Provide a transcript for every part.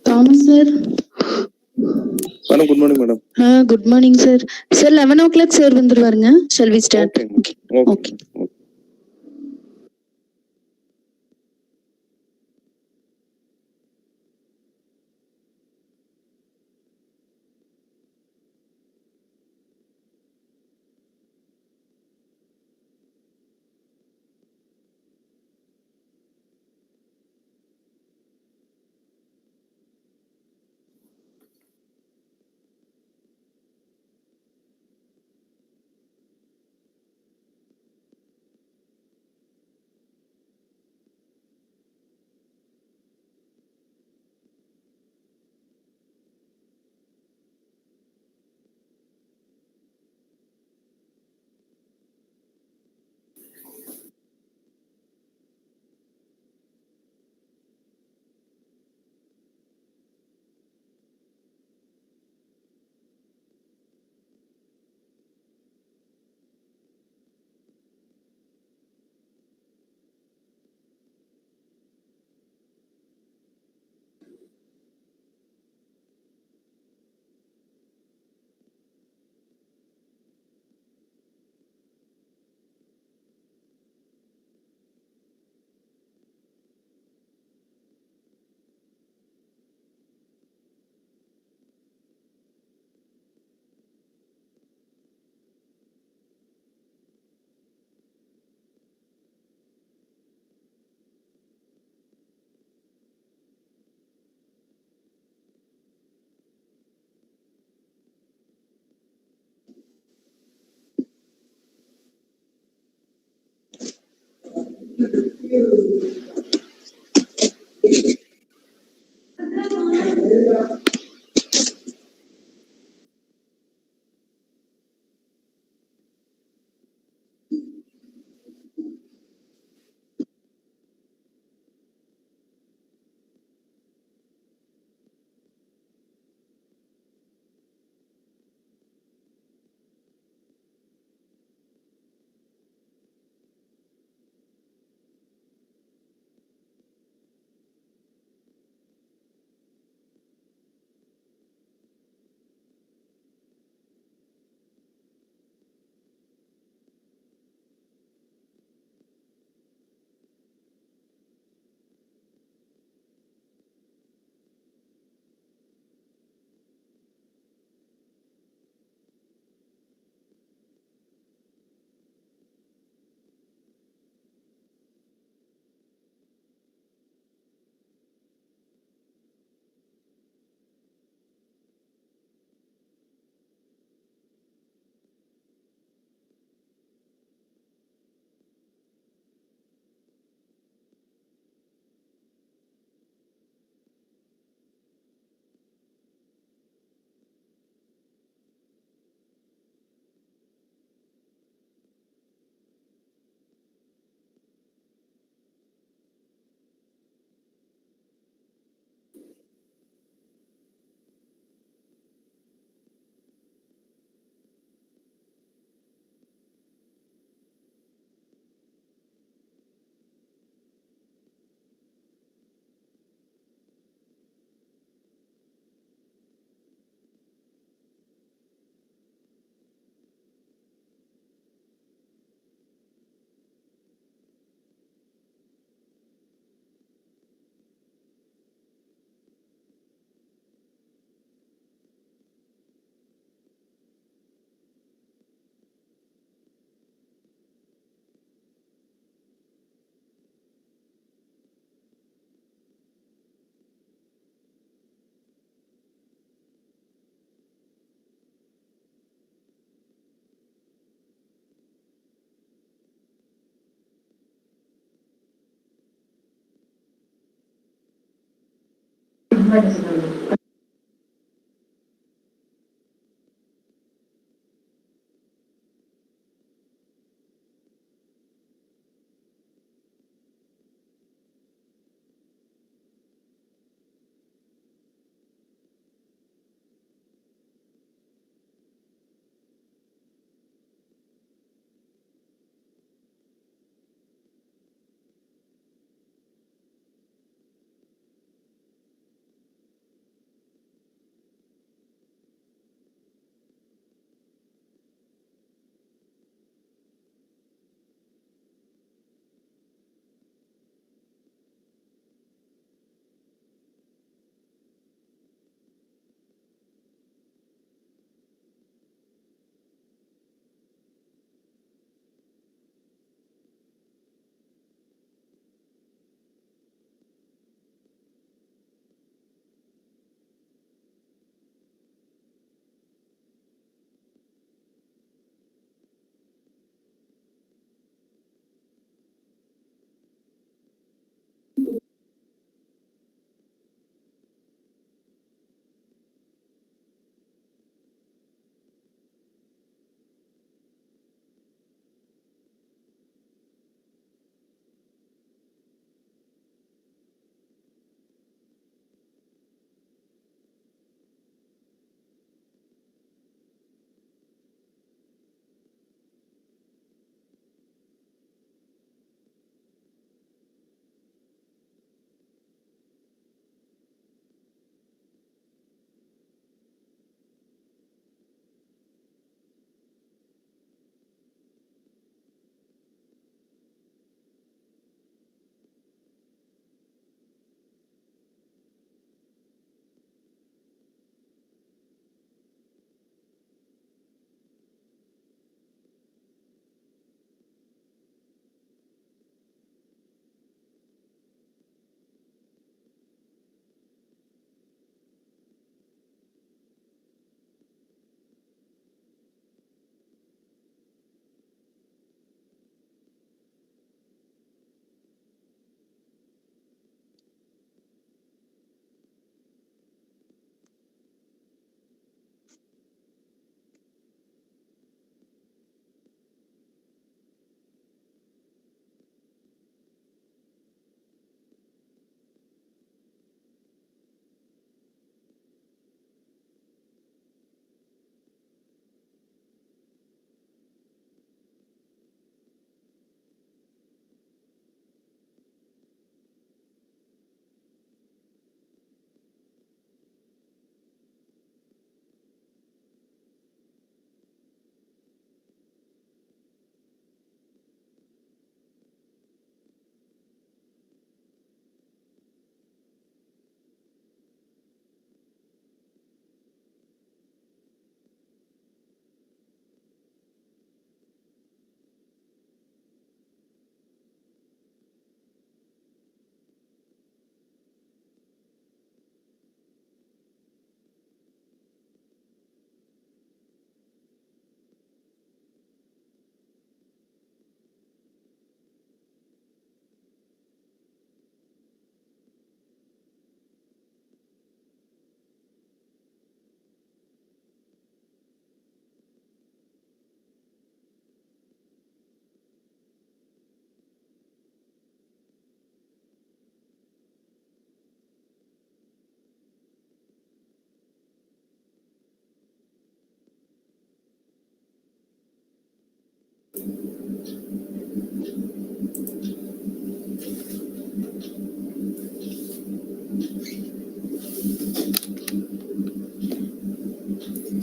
Thomas sir. Madam, good morning, madam. Good morning, sir. Sir, 11 o'clock, sir, vanduvaranga. Shall we start? Okay.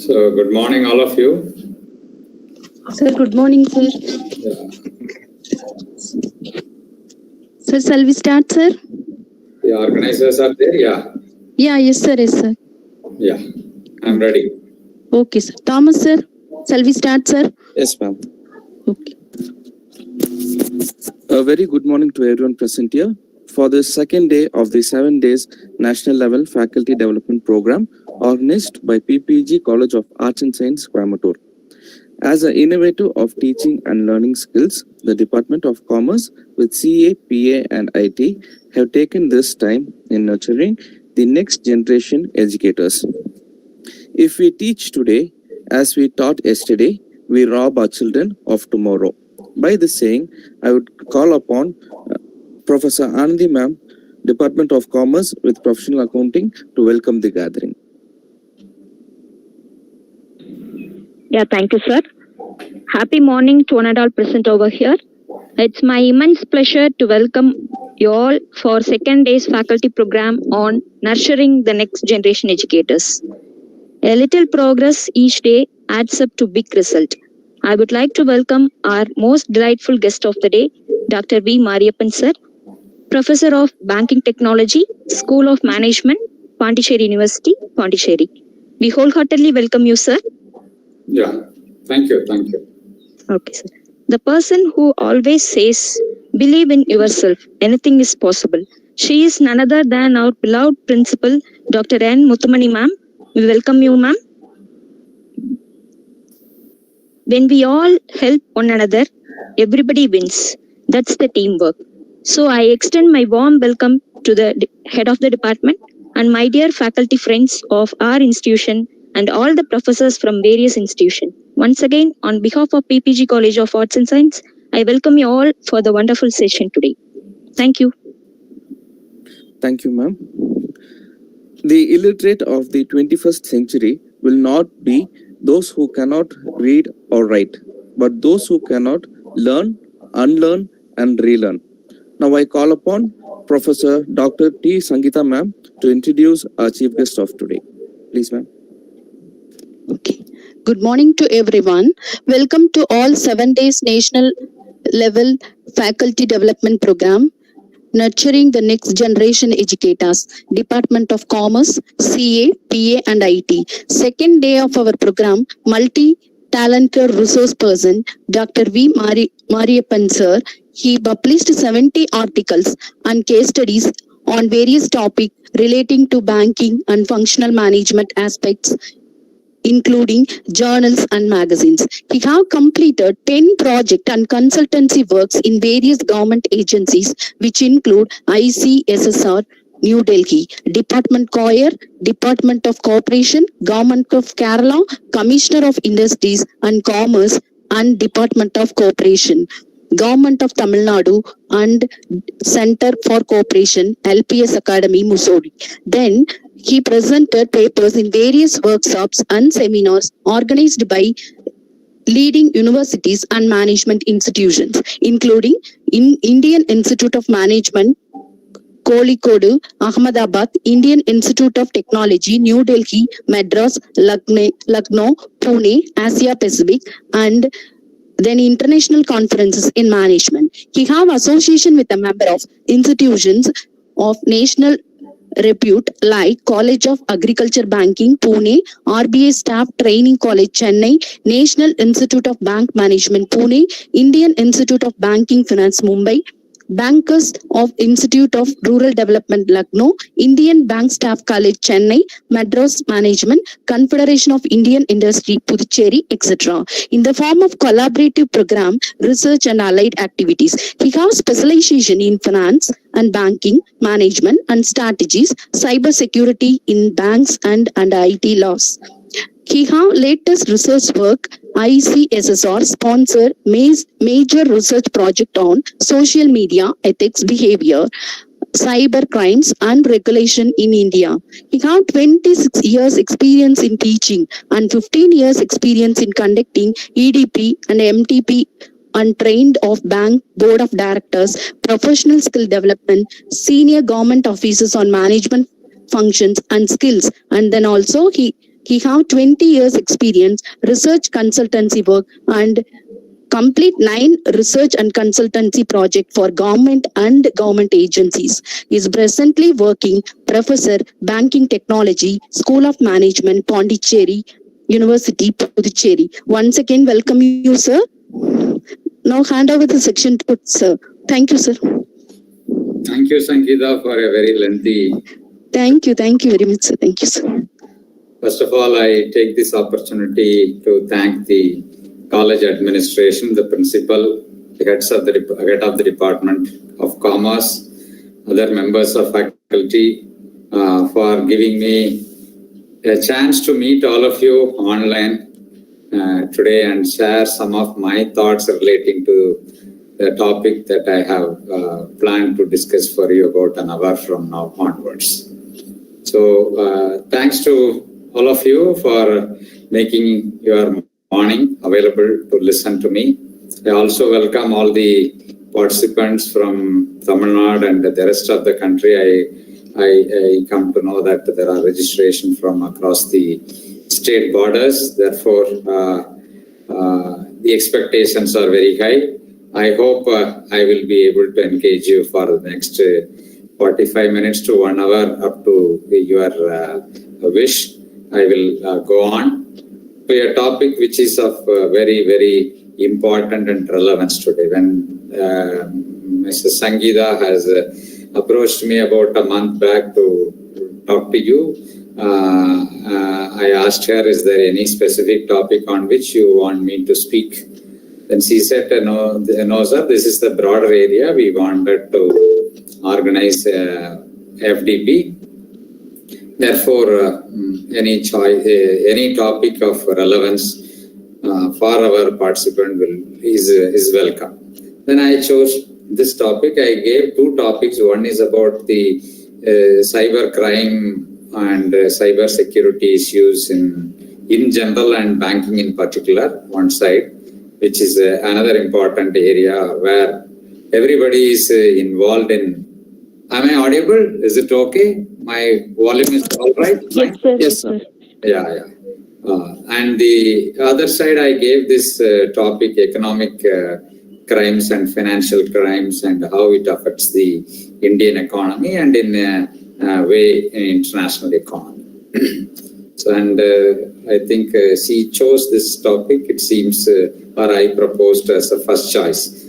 So, good morning, all of you. Sir, good morning, sir. Yeah. Sir, shall we start, sir? The organizers are there. Yeah, yes, sir, yes, sir. Yeah. I'm ready. Okay, sir. Thomas, sir, shall we start, sir? Yes, ma'am. Okay. A very good morning to everyone present here for the second day of the 7 days National Level Faculty Development Program organized by PPG College of Arts and Science, Coimbatore. As an innovator of teaching and learning skills, the Department of Commerce with CA, PA and IT have taken this time in nurturing the next generation educators. If we teach today as we taught yesterday, we rob our children of tomorrow. By this saying, I would call upon Professor Anandi Ma'am, Department of Commerce with Professional Accounting to welcome the gathering. Yeah, thank you, sir. Happy morning to one and all present over here. It's my immense pleasure to welcome you all for second day's faculty program on nurturing the next generation educators. A little progress each day adds up to big result. I would like to welcome our most delightful guest of the day, Dr. V. Mariyappan sir, Professor of Banking Technology, School of Management, Pondicherry University, Pondicherry. We wholeheartedly welcome you, sir. Yeah. Thank you. Okay, sir. The person who always says, believe in yourself, anything is possible. She is none other than our beloved principal, Dr. N. Muthamani ma'am. We welcome you, ma'am. When we all help one another, everybody wins. That's the teamwork. So I extend my warm welcome to the head of the department and my dear faculty friends of our institution and all the professors from various institutions. Once again, on behalf of PPG College of Arts and Science, I welcome you all for the wonderful session today. Thank you. Thank you, ma'am. The illiterate of the 21st century will not be those who cannot read or write, but those who cannot learn, unlearn, and relearn. Now I call upon Professor Dr. T. Sangeeta ma'am to introduce our chief guest of today. Please, ma'am. Okay. Good morning to everyone. Welcome to all 7 days National Level Faculty Development Program, Nurturing the Next Generation Educators, Department of Commerce, CA, PA and IT. Second day of our program, multi-talented resource person, Dr. V. Mariyappan sir. He published 70 articles and case studies on various topics relating to banking and functional management aspects, including journals and magazines. He have completed 10 project and consultancy works in various government agencies, which include ICSSR, New Delhi, Department Choir, Department of Corporation, Government of Kerala, Commissioner of Industries and Commerce, and Department of Corporation, Government of Tamil Nadu, and Center for Cooperation, LPS Academy, Mussoorie. Then he presented papers in various workshops and seminars organized by leading universities and management institutions, including Indian Institute of Management, Kozhikode, Ahmedabad, Indian Institute of Technology, New Delhi, Madras, Lucknow, Pune, Asia Pacific, and then international conferences in management. He have association with a member of institutions of national repute like College of Agriculture Banking, Pune, RBI Staff Training College, Chennai, National Institute of Bank Management, Pune, Indian Institute of Banking Finance, Mumbai, Bankers of Institute of Rural Development, Lucknow, Indian Bank Staff College, Chennai, Madras Management, Confederation of Indian Industry, Puducherry, etc. in the form of collaborative program, research and allied activities. He has specialization in finance and banking, management and strategies, cyber security in banks and IT laws. He have latest research work, ICSSR sponsored major research project on social media, ethics, behavior, cyber crimes and regulation in India. He have 26 years experience in teaching and 15 years experience in conducting EDP and MTP and trained of bank board of directors, professional skill development, senior government officers on management functions and skills. And then also he have 20 years experience, research consultancy work, and complete 9 research and consultancy project for government and government agencies. He is presently working professor banking technology, School of Management, Pondicherry University, Puducherry. Once again, welcome you, sir. Now hand over the section to sir. Thank you, sir. Thank you, Sangeeta, for a very lengthy. Thank you very much, sir. Thank you, sir. First of all, I take this opportunity to thank the college administration, the principal, the head of the Department of Commerce, other members of faculty for giving me a chance to meet all of you online today and share some of my thoughts relating to the topic that I have planned to discuss for you about an hour from now onwards. So thanks to all of you for making your morning available to listen to me. I also welcome all the participants from Tamil Nadu and the rest of the country. I come to know that there are registration from across the state borders. Therefore, the expectations are very high. I hope I will be able to engage you for the next 45 minutes to 1 hour up to your wish. I will go on to a topic which is of very, very important and relevance today. When Mrs. Sangeeta has approached me about a month back to talk to you, I asked her, is there any specific topic on which you want me to speak? Then she said, no, sir, this is the broader area. We wanted to organize FDP. Therefore, any topic of relevance for our participant is welcome. Then I chose this topic. I gave 2 topics. One is about the cyber crime and cyber security issues in general and banking in particular, one side, which is another important area where everybody is involved in. Am I audible? Is it okay? My volume is all right? Yes, sir. Yes, sir. Yeah. And the other side, I gave this topic, economic crimes and financial crimes and how it affects the Indian economy and in a way in international economy. So, and I think she chose this topic, it seems, or I proposed as a first choice.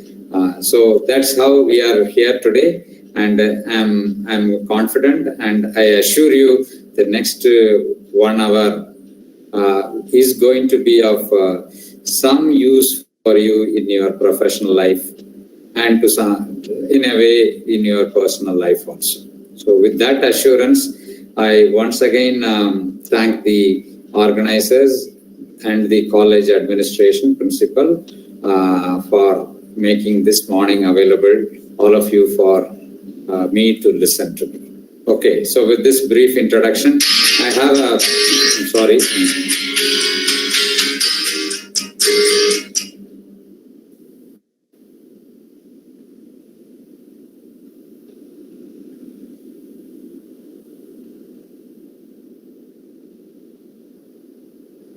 So that's how we are here today. And I'm confident and I assure you the next 1 hour is going to be of some use for you in your professional life and to some, in a way in your personal life also. So with that assurance, I once again thank the organizers and the college administration principal for making this morning available, all of you for me to listen to me. Okay, so with this brief introduction, I have a, I'm sorry.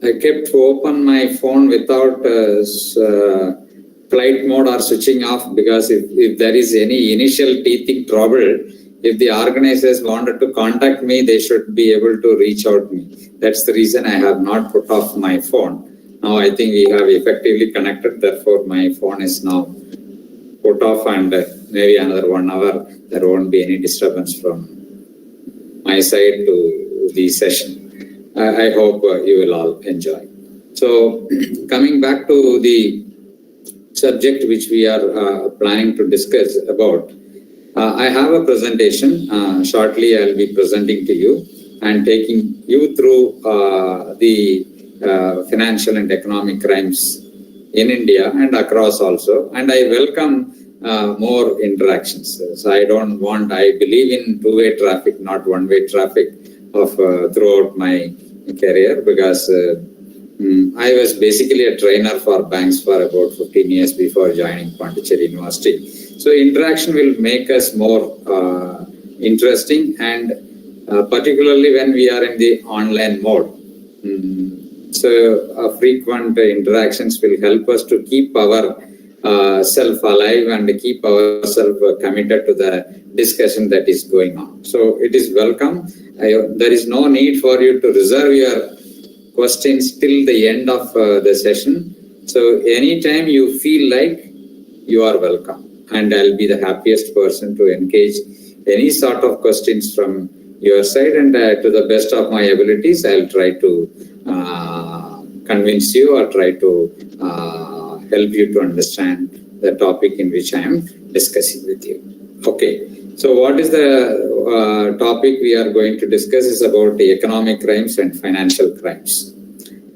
I kept open my phone without flight mode or switching off because if there is any initial teething trouble, if the organizers wanted to contact me, they should be able to reach out to me. That's the reason I have not put off my phone. Now I think we have effectively connected, therefore my phone is now put off and maybe another 1 hour, there won't be any disturbance from my side to the session. I hope you will all enjoy. So coming back to the subject which we are planning to discuss about, I have a presentation. Shortly I'll be presenting to you and taking you through the financial and economic crimes in India and across also. And I welcome more interactions. So I believe in two-way traffic, not one-way traffic of throughout my career, because I was basically a trainer for banks for about 15 years before joining Pondicherry University. So interaction will make us more interesting, and particularly when we are in the online mode. So frequent interactions will help us to keep our self alive and keep ourselves committed to the discussion that is going on. So it is welcome. There is no need for you to reserve your questions till the end of the session. So anytime you feel like, you are welcome, and I'll be the happiest person to engage any sort of questions from your side, and to the best of my abilities I'll try to convince you or try to help you to understand the topic in which I am discussing with you. Okay, so what is the topic we are going to discuss is about the economic crimes and financial crimes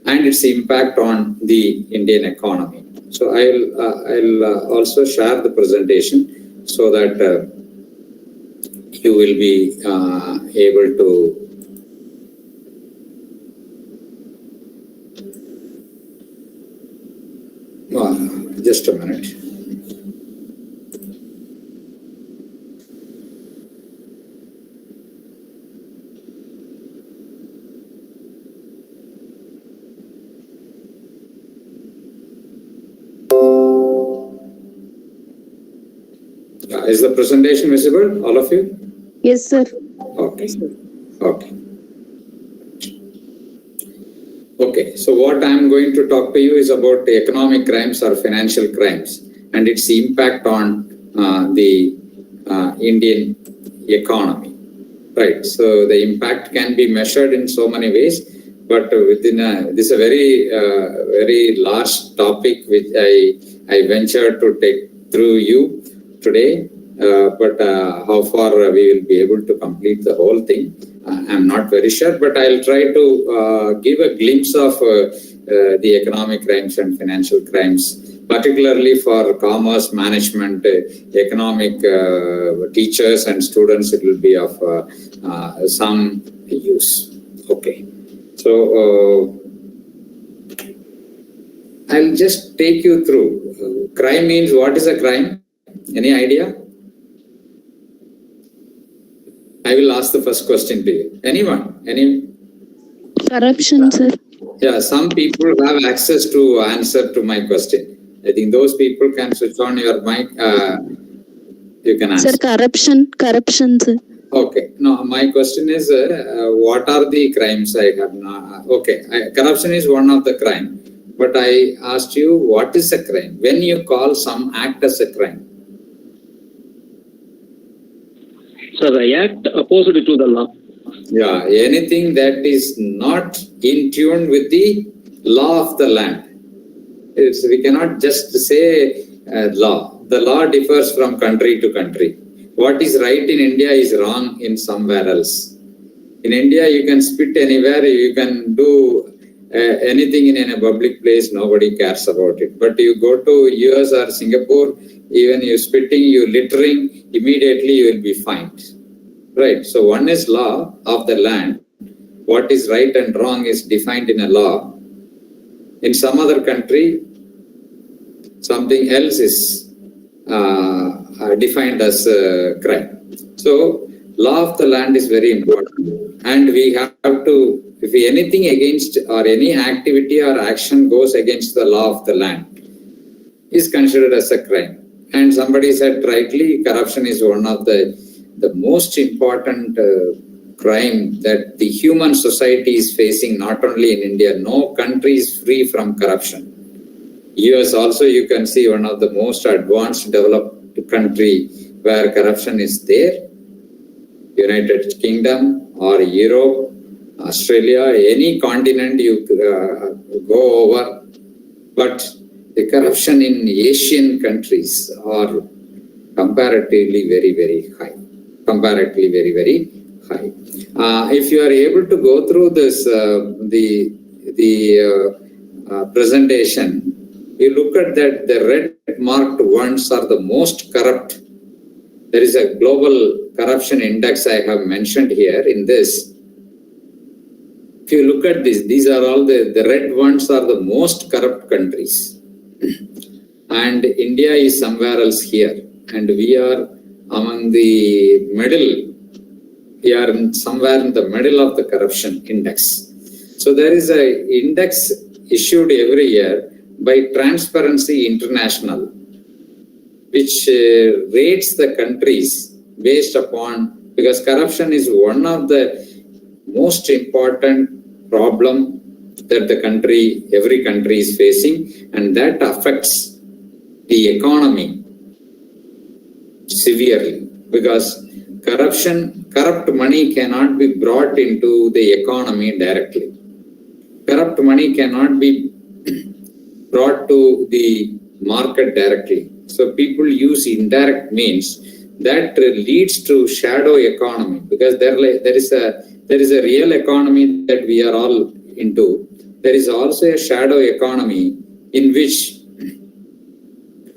and its impact on the Indian economy. So I'll also share the presentation so that you will be able to just a minute. Is the presentation visible, all of you? Yes, sir. Okay. Okay. Okay, so what I am going to talk to you is about the economic crimes or financial crimes and its impact on the Indian economy. Right, so the impact can be measured in so many ways, but within this is a very large topic which I ventured to take through you today, but how far we will be able to complete the whole thing, I'm not very sure, but I'll try to give a glimpse of the economic crimes and financial crimes, particularly for commerce, management, economic teachers and students. It will be of some use. Okay, so I'll just take you through. Crime means, what is a crime? Any idea? I will ask the first question to you. Anyone? Any? Corruption, sir. Yeah, some people have access to answer to my question. I think those people can switch on your mic. You can answer. Sir, corruption, sir. Okay. No, my question is, what are the crimes I have not? Okay, corruption is one of the crime. But I asked you, what is a crime? When you call some act as a crime? So the act opposed to the law. Yeah, anything that is not in tune with the law of the land. We cannot just say law. The law differs from country to country. What is right in India is wrong in somewhere else. In India, you can spit anywhere, you can do anything in a public place, nobody cares about it. But you go to US or Singapore, even you spitting, you littering, immediately you will be fined. Right, so one is law of the land. What is right and wrong is defined in a law. In some other country, something else is defined as crime. So, law of the land is very important, and we have to, if anything against or any activity or action goes against the law of the land, is considered as a crime. And somebody said rightly, corruption is one of the most important crime that the human society is facing, not only in India. No country is free from corruption. US also, you can see, one of the most advanced developed country where corruption is there. United Kingdom or Europe, Australia, any continent you go over, but the corruption in Asian countries are comparatively very, very high. Comparatively very, very high. If you are able to go through this, the presentation, you look at that, the red marked ones are the most corrupt. There is a global corruption index I have mentioned here in this. if you look at this, these are all the red ones are the most corrupt countries. And India is somewhere else here. And we are among the middle. We are somewhere in the middle of the corruption index. So there is an index issued every year by Transparency International, which rates the countries based upon, because corruption is one of the most important problem that every country is facing, and that affects the economy severely, because corrupt money cannot be brought into the economy directly. Corrupt money cannot be brought to the market directly. So people use indirect means that leads to shadow economy, because there is a real economy that we are all into. There is also a shadow economy in which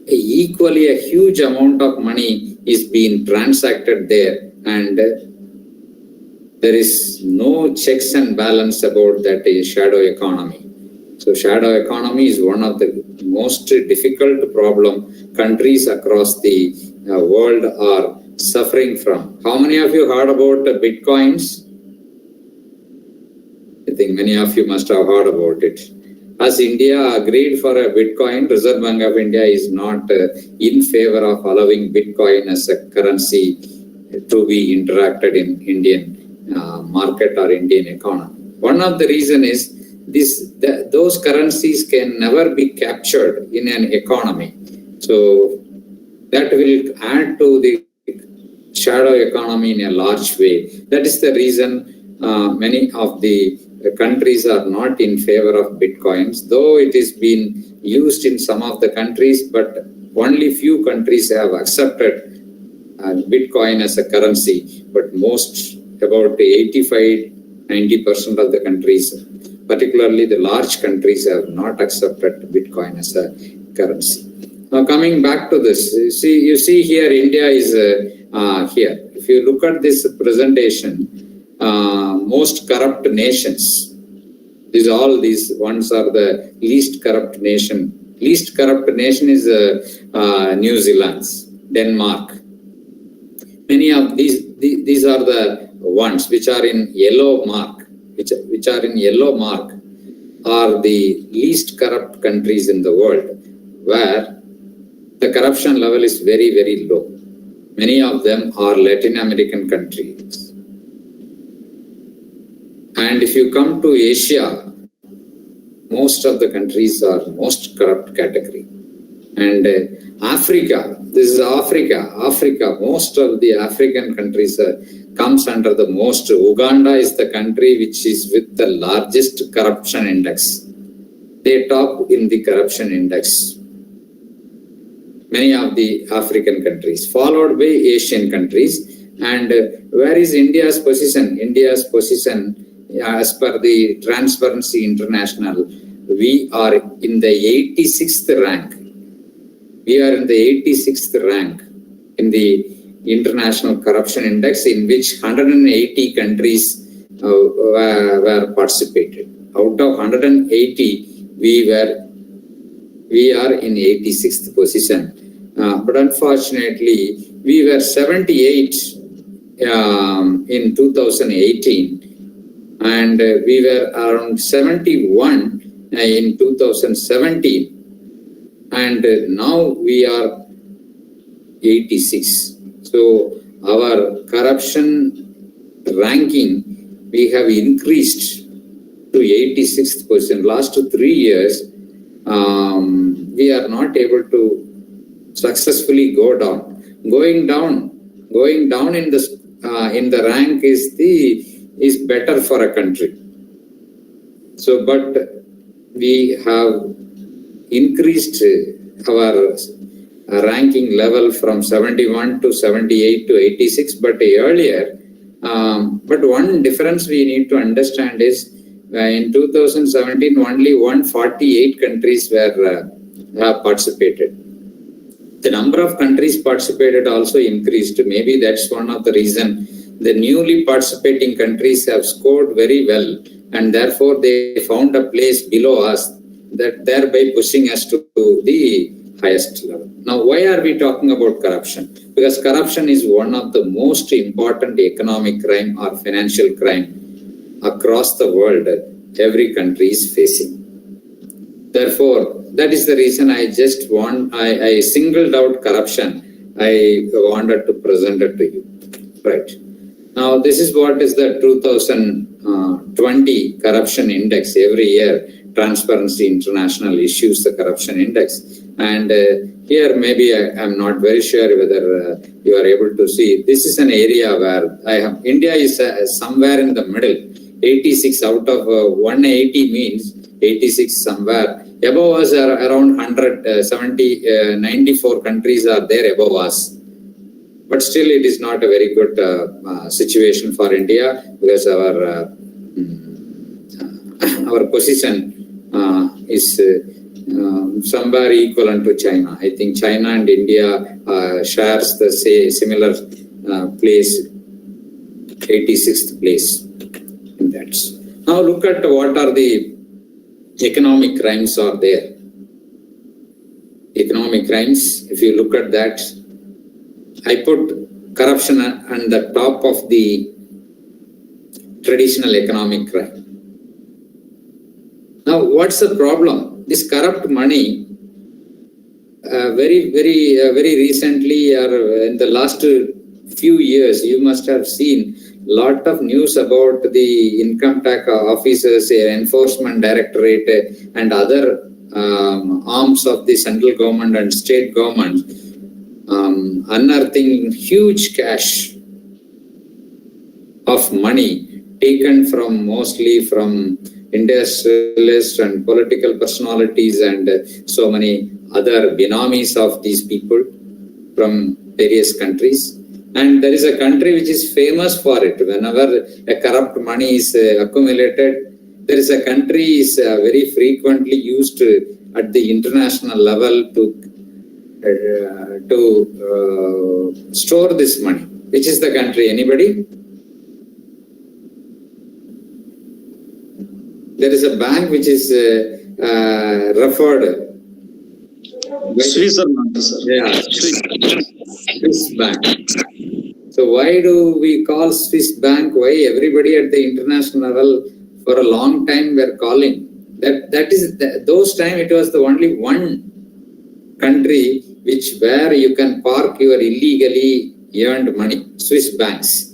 equally a huge amount of money is being transacted there, and there is no checks and balance about that shadow economy. So shadow economy is one of the most difficult problem countries across the world are suffering from. How many of you heard about Bitcoins? I think many of you must have heard about it. As India agreed for a Bitcoin, Reserve Bank of India is not in favor of allowing Bitcoin as a currency to be interacted in Indian market or Indian economy. One of the reason is those currencies can never be captured in an economy. So that will add to the shadow economy in a large way. That is the reason many of the countries are not in favor of Bitcoins, though it is being used in some of the countries, but only few countries have accepted Bitcoin as a currency, but most, about 85-90% of the countries, particularly the large countries, have not accepted Bitcoin as a currency. Now coming back to this, you see here India is here. If you look at this presentation, most corrupt nations, these ones are the least corrupt nation. Least corrupt nation is New Zealand, Denmark. Many of these are the ones which are in yellow mark, which are in yellow mark are the least corrupt countries in the world, where the corruption level is very, very low. Many of them are Latin American countries. And if you come to Asia, most of the countries are most corrupt category. And Africa, this is Africa, most of the African countries comes under the most. Uganda is the country which is with the largest corruption index. They top in the corruption index. Many of the African countries, followed by Asian countries. And where is India's position? India's position, as per the Transparency International, we are in the 86th rank. We are in the 86th rank in the International Corruption Index, in which 180 countries were participated. Out of 180, we are in 86th position. But unfortunately, we were 78 in 2018, and we were around 71 in 2017, and now we are 86. So our corruption ranking, we have increased to 86th position. Last 3 years, we are not able to successfully go down. Going down in the rank is better for a country. So, but we have increased our ranking level from 71 to 78 to 86, but earlier. But one difference we need to understand is in 2017 only 148 countries were participated. The number of countries participated also increased. Maybe that's one of the reason the newly participating countries have scored very well and therefore they found a place below us, that thereby pushing us to the highest level. Now, why are we talking about corruption? Because corruption is one of the most important economic crime or financial crime across the world every country is facing. Therefore, that is the reason I singled out corruption. I wanted to present it to you. Right. Now, this is what is the 2020 corruption index. Every year, Transparency International issues the corruption index. And here, maybe I'm not very sure whether you are able to see. This is an area where India is somewhere in the middle. 86 out of 180 means 86 somewhere. Above us are around 94 countries are there above us. But still, it is not a very good situation for India, because our position is somewhere equivalent to China. I think China and India shares the similar place, 86th place in that. Now look at what are the economic crimes are there. Economic crimes, if you look at that, I put corruption on the top of the traditional economic crime. Now, what's the problem? This corrupt money, very recently, or in the last few years, you must have seen a lot of news about the income tax officers, enforcement directorate, and other arms of the central government and state government unearthing huge cash of money taken from mostly from industrialists and political personalities and so many other binamis of these people from various countries. And there is a country which is famous for it. Whenever a corrupt money is accumulated, there is a country is very frequently used at the international level to store this money. Which is the country? Anybody? There is a bank which is referred. Switzerland, sir. Yeah, Swiss bank. So why do we call Swiss bank? Why everybody at the international level for a long time were calling? Those time it was the only one country where you can park your illegally earned money, Swiss banks.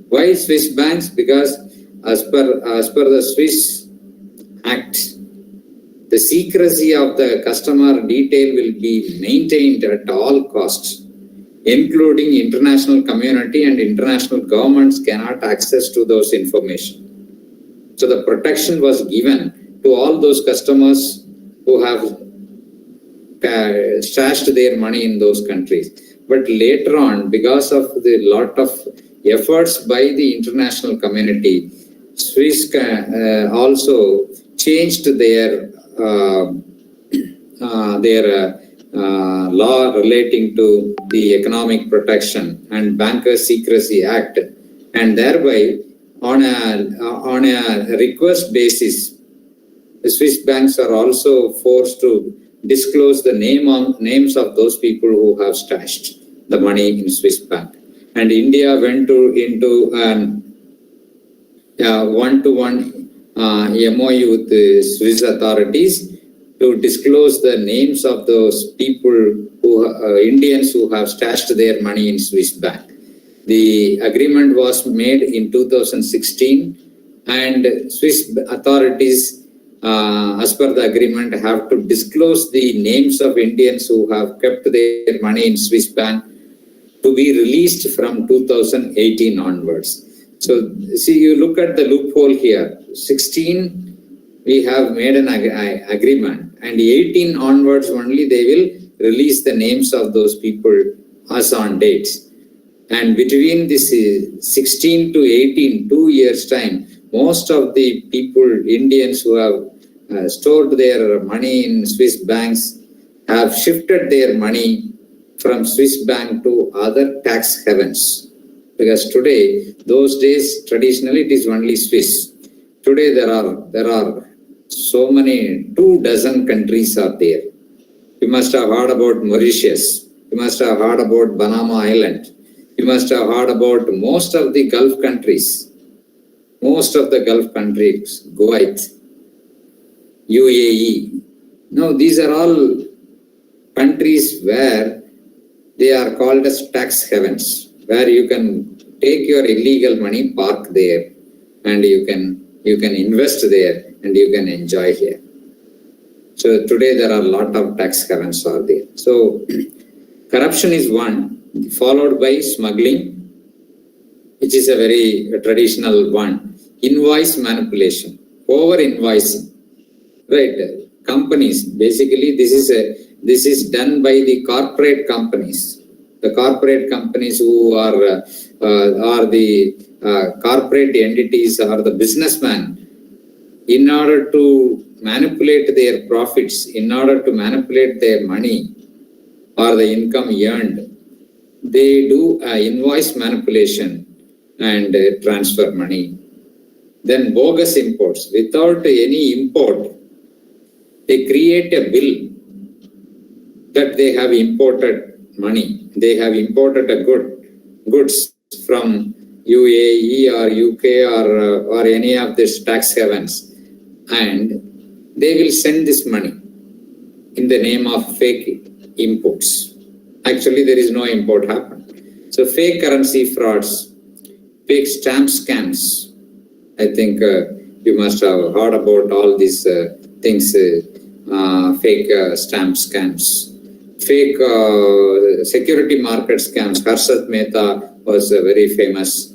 Why Swiss banks? Because as per the Swiss Act, the secrecy of the customer detail will be maintained at all costs, including international community and international governments cannot access to those information. So the protection was given to all those customers who have stashed their money in those countries. But later on, because of the lot of efforts by the international community, Swiss also changed their law relating to the Economic Protection and Banker Secrecy Act, and thereby on a request basis, the Swiss banks are also forced to disclose the names of those people who have stashed the money in Swiss bank. And India went into an one-to-one MOU with the Swiss authorities to disclose the names of those people Indians who have stashed their money in Swiss bank. The agreement was made in 2016, and Swiss authorities, as per the agreement, have to disclose the names of Indians who have kept their money in Swiss bank to be released from 2018 onwards. So, see, you look at the loophole here. 16, we have made an agreement, and 18 onwards only they will release the names of those people as on dates. And between this 16 to 18, 2 years time, most of the people, Indians who have stored their money in Swiss banks, have shifted their money from Swiss bank to other tax havens. Because today, those days, traditionally it is only Swiss. Today there are so many, 24 countries are there. You must have heard about Mauritius. You must have heard about Banana Island. You must have heard about most of the Gulf countries. Most of the Gulf countries, Kuwait, UAE. Now these are all countries where they are called as tax havens, where you can take your illegal money, park there, and you can invest there and you can enjoy here. So today there are a lot of tax havens are there. So corruption is one, followed by smuggling, which is a very traditional one. Invoice manipulation, over invoicing, right? Companies, basically this is done by the corporate companies. The corporate companies who are the corporate entities or the businessmen, in order to manipulate their profits, in order to manipulate their money or the income earned, they do invoice manipulation and transfer money. Then bogus imports. Without any import, they create a bill that they have imported money. They have imported a goods from UAE or UK or any of these tax havens, and they will send this money in the name of fake imports. Actually, there is no import happened. So fake currency frauds, fake stamp scams. I think you must have heard about all these things, fake stamp scams, fake security market scams. Harshad Mehta was a very famous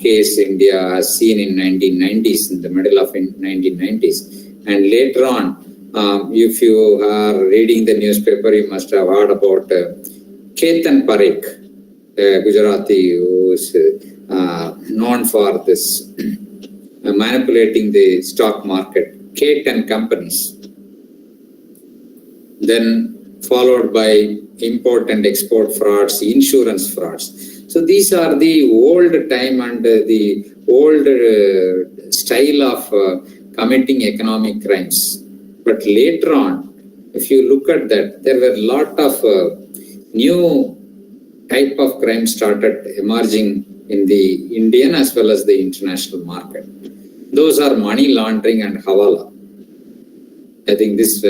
case India has seen in 1990s, in the middle of 1990s. And later on, if you are reading the newspaper, you must have heard about Ketan Parekh, Gujarati, who is known for this manipulating the stock market, Ketan companies. Then followed by import and export frauds, insurance frauds. So these are the old time and the old style of committing economic crimes. But later on, if you look at that, there were a lot of new type of crime started emerging in the Indian as well as the international market. Those are money laundering and hawala. I think this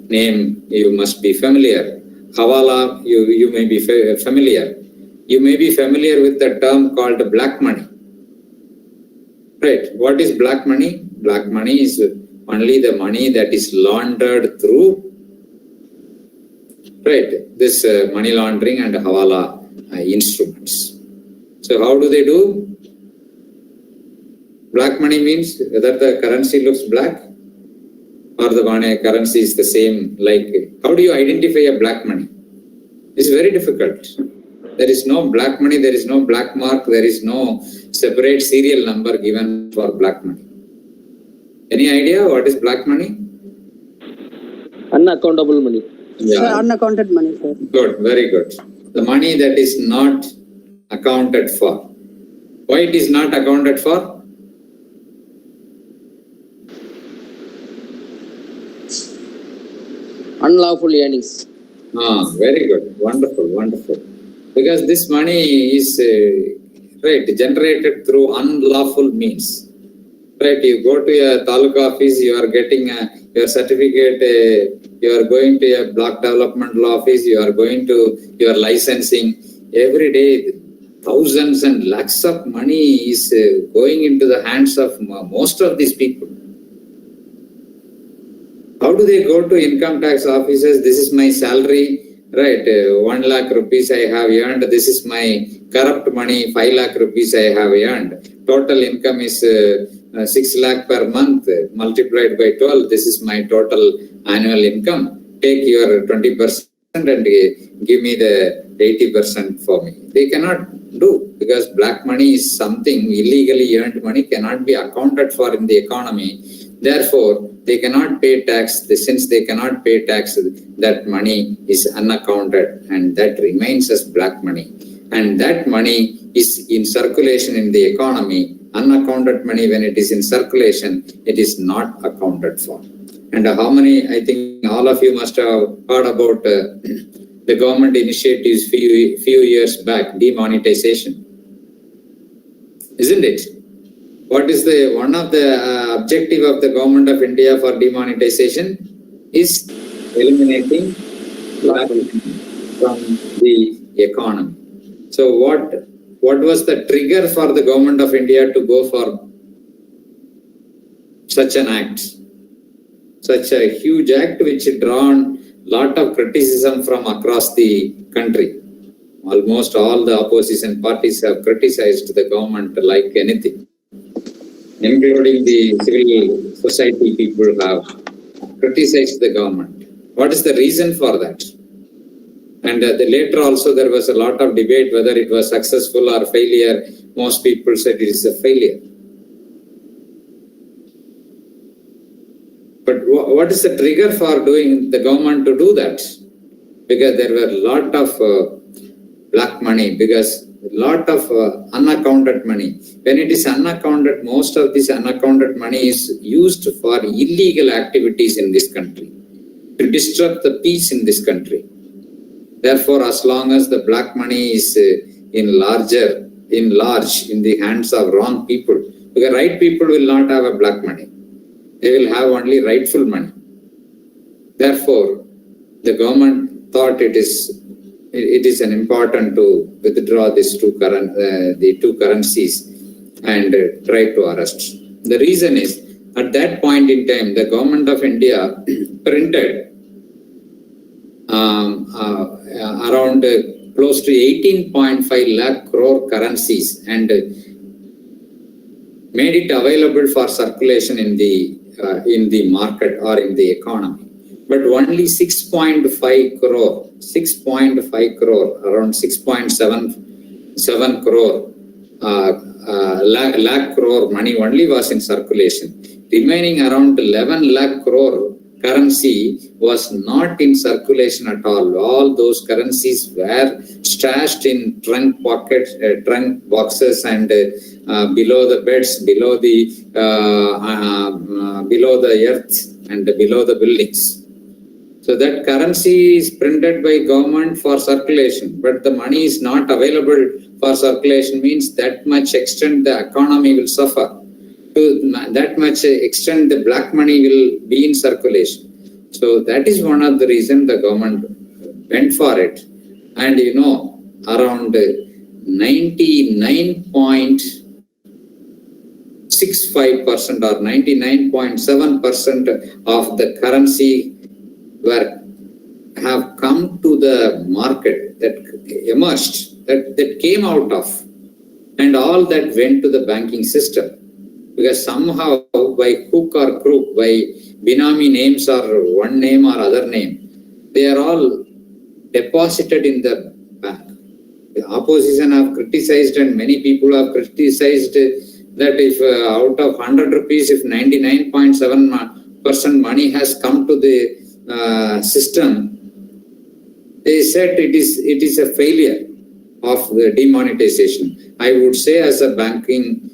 name you must be familiar. Hawala, you may be familiar. You may be familiar with the term called black money. Right. What is black money? Black money is only the money that is laundered through, right, this money laundering and hawala instruments. So how do they do? Black money means whether the currency looks black or the currency is the same. Like, how do you identify a black money? It's very difficult. There is no black money, there is no black mark, there is no separate serial number given for black money. Any idea what is black money? Unaccountable money. Yeah. Sir, unaccounted money, sir. Good, very good. The money that is not accounted for. Why it is not accounted for? Unlawful earnings. Very good. Wonderful, wonderful. Because this money is generated through unlawful means. Right, you go to a taluk office, you are getting your certificate, you are going to a block development office, you are going to your licensing. Every day, thousands and lakhs of money is going into the hands of most of these people. How do they go to income tax offices? This is my salary, right? 1 lakh rupees I have earned. This is my corrupt money, 5 lakh rupees I have earned. Total income is 6 lakh per month multiplied by 12. This is my total annual income. Take your 20% and give me the 80% for me. They cannot do, because black money is something, illegally earned money cannot be accounted for in the economy. Therefore, they cannot pay tax. Since they cannot pay tax, that money is unaccounted and that remains as black money. And that money is in circulation in the economy unaccounted money, when it is in circulation, it is not accounted for. And how many, I think all of you must have heard about the government initiatives few years back, demonetization, isn't it? What is one of the objective of the government of India for demonetization is eliminating black money from the economy. So what was the trigger for the government of India to go for such an act? Such a huge act which drawn lot of criticism from across the country. Almost all the opposition parties have criticized the government like anything, including the civil society people have criticized the government. What is the reason for that? And later also there was a lot of debate whether it was successful or failure. Most people said it is a failure. But what is the trigger for doing the government to do that? Because there were a lot of black money, because a lot of unaccounted money. When it is unaccounted, most of this unaccounted money is used for illegal activities in this country, to disrupt the peace in this country. Therefore, as long as the black money is in large in the hands of wrong people, because right people will not have a black money. They will have only rightful money. Therefore, the government thought it is an important to withdraw these the two currencies and try to arrest. The reason is, at that point in time, the government of India printed around close to 18.5 lakh crore currencies and made it available for circulation in the market or in the economy. But only 6.5 crore, around 6.77 crore lakh crore money only was in circulation. Remaining around 11 lakh crore currency was not in circulation at all. All those currencies were stashed in trunk pockets, trunk boxes, and below the beds, below the earth, and below the buildings. So that currency is printed by government for circulation, but the money is not available for circulation, means that much extent the economy will suffer. To that much extent the black money will be in circulation. So that is one of the reasons the government went for it. And around 99.65% or 99.7% of the currency have come to the market, that emerged, that came out of, and all that went to the banking system. Because somehow by hook or crook, by Binami names or one name or other name, they are all deposited in the bank. The opposition have criticized, and many people have criticized, that if out of 100 rupees, if 99.7% money has come to the system, they said it is a failure of the demonetization. I would say, as a banking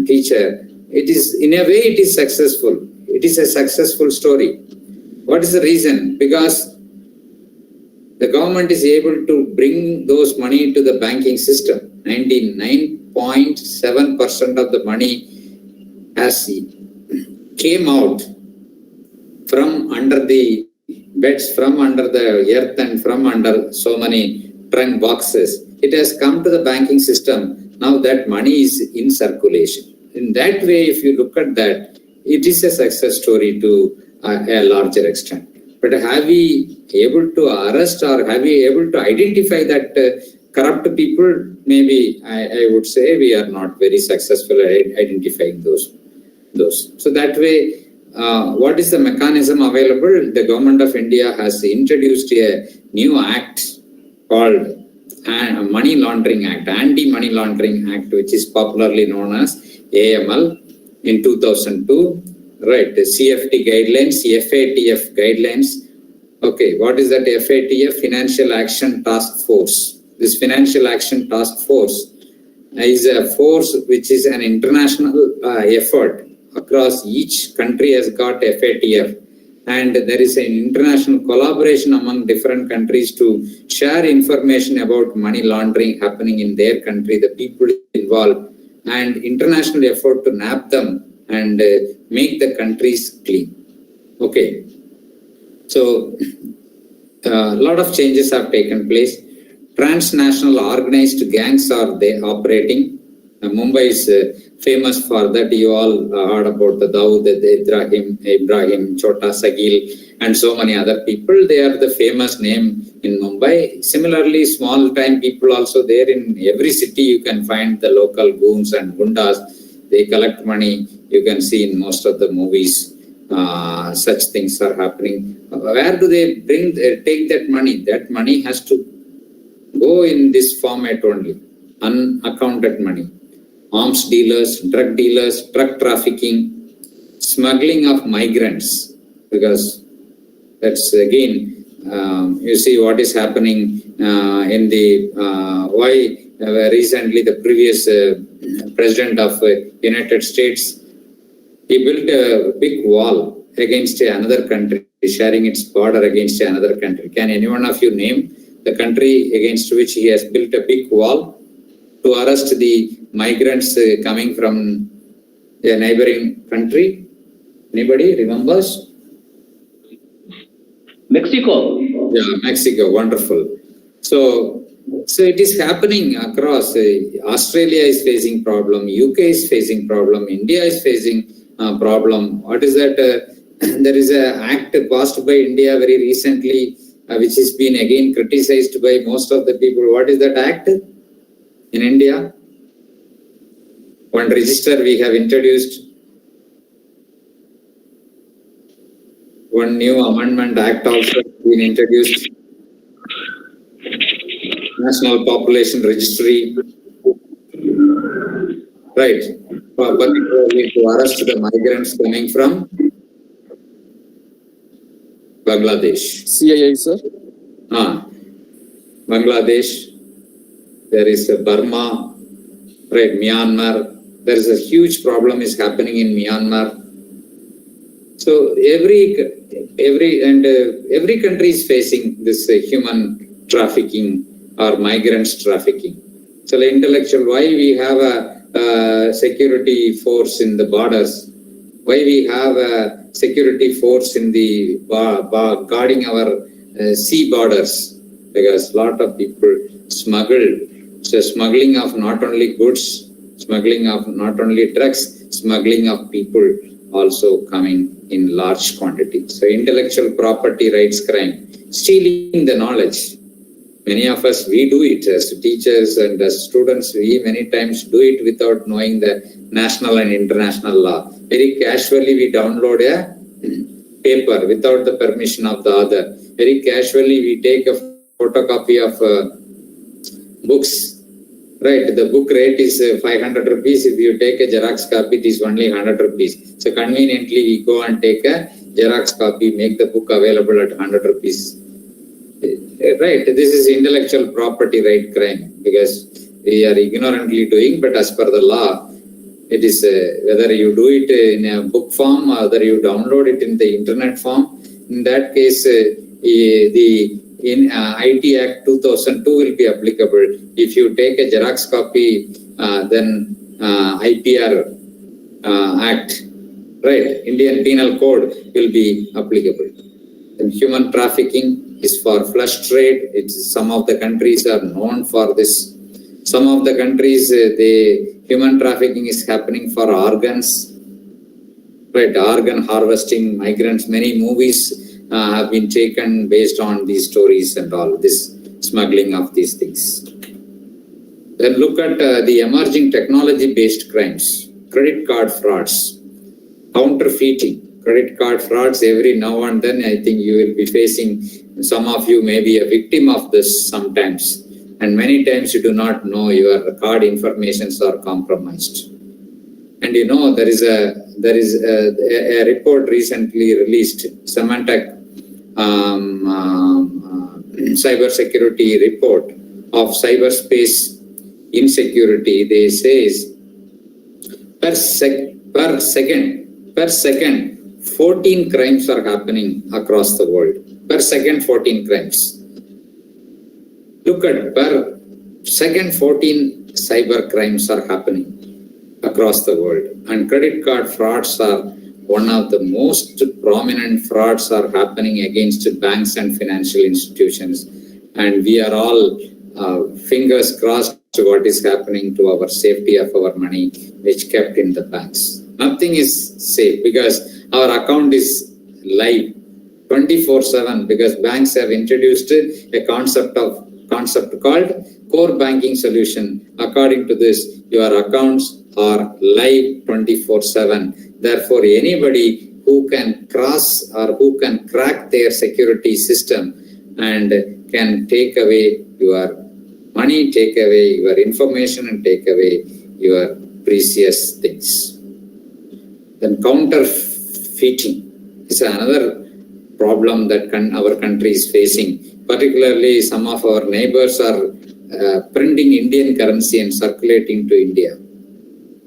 teacher, it is, in a way, it is successful. It is a successful story. What is the reason? Because the government is able to bring those money to the banking system. 99.7% of the money has came out from under the beds, from under the earth, and from under so many trunk boxes. It has come to the banking system. Now that money is in circulation. In that way, if you look at that, it is a success story to a larger extent. But have we able to arrest, or have we able to identify that corrupt people? Maybe I would say we are not very successful at identifying those. So that way, what is the mechanism available? The government of India has introduced a new act called Money Laundering Act, Anti-Money Laundering Act, which is popularly known as AML, in 2002. Right, the CFT guidelines, FATF guidelines. Okay, what is that FATF? Financial Action Task Force. This Financial Action Task Force is a force which is an international effort across each country has got FATF, and there is an international collaboration among different countries to share information about money laundering happening in their country, the people involved, and international effort to nab them and make the countries clean. Okay, so a lot of changes have taken place. Transnational organized gangs are they operating. Mumbai is famous for that. You all heard about the Dawood, Ibrahim, Chota Sagil, and so many other people. They are the famous name in Mumbai. Similarly, small time people also there in every city. You can find the local goons and gundas. They collect money. You can see in most of the movies. Such things are happening. Where do they take that money? That money has to go in this format only, unaccounted money. Arms dealers, drug trafficking, smuggling of migrants, because that's again, you see what is happening in the, why recently the previous president of United States, he built a big wall against another country, sharing its border against another country. Can any one of you name the country against which he has built a big wall to arrest the migrants coming from a neighboring country? Anybody remembers? Mexico. Yeah, Mexico, wonderful. So it is happening across. Australia is facing problem, UK is facing problem, India is facing problem. What is that? There is an act passed by India very recently, which has been again criticized by most of the people. What is that act in India? One register we have introduced. One new amendment act also been introduced. National Population Registry. Right. Particularly to arrest the migrants coming from Bangladesh. CII, sir. Bangladesh. There is Burma, right? Myanmar. There is a huge problem is happening in Myanmar. So every country is facing this human trafficking or migrants trafficking. So the intellectual, why we have a security force in the borders? Why we have a security force in the guarding our sea borders? Because a lot of people smuggle. So smuggling of not only goods, smuggling of not only drugs, smuggling of people also coming in large quantities. So intellectual property rights crime, stealing the knowledge. Many of us, we do it as teachers and as students, we many times do it without knowing the national and international law. Very casually we download a paper without the permission of the other. Very casually we take a photocopy of books. Right, the book rate is 500 rupees. If you take a Xerox copy, it is only 100 rupees. So conveniently, we go and take a Xerox copy, make the book available at 100 rupees. Right, this is intellectual property right crime because we are ignorantly doing, but as per the law, it is whether you do it in a book form or whether you download it in the internet form. In that case, the IT Act 2002 will be applicable. If you take a Xerox copy, then IPR Act, right, Indian Penal Code will be applicable. And human trafficking is for flesh trade. Some of the countries are known for this. Some of the countries, the human trafficking is happening for organs, right, organ harvesting, migrants. Many movies have been taken based on these stories and all this smuggling of these things. Then look at the emerging technology-based crimes, credit card frauds, counterfeiting, credit card frauds. Every now and then, I think you will be facing, some of you may be a victim of this sometimes. And many times you do not know your card informations are compromised. And you know, there is a report recently released, Symantec cybersecurity report of cyberspace insecurity, they say is per second, 14 crimes are happening across the world. Per second, 14 crimes. Look at per second, 14 cyber crimes are happening across the world. And credit card frauds are one of the most prominent frauds are happening against banks and financial institutions. And we are all fingers crossed to what is happening to our safety of our money, which kept in the banks. Nothing is safe because our account is live 24/7 because banks have introduced a concept called core banking solution. According to this, your accounts are live 24/7. Therefore, anybody who can cross or who can crack their security system and can take away your money, take away your information, and take away your precious things. Then counterfeiting is another problem that our country is facing. Particularly, some of our neighbors are printing Indian currency and circulating to India.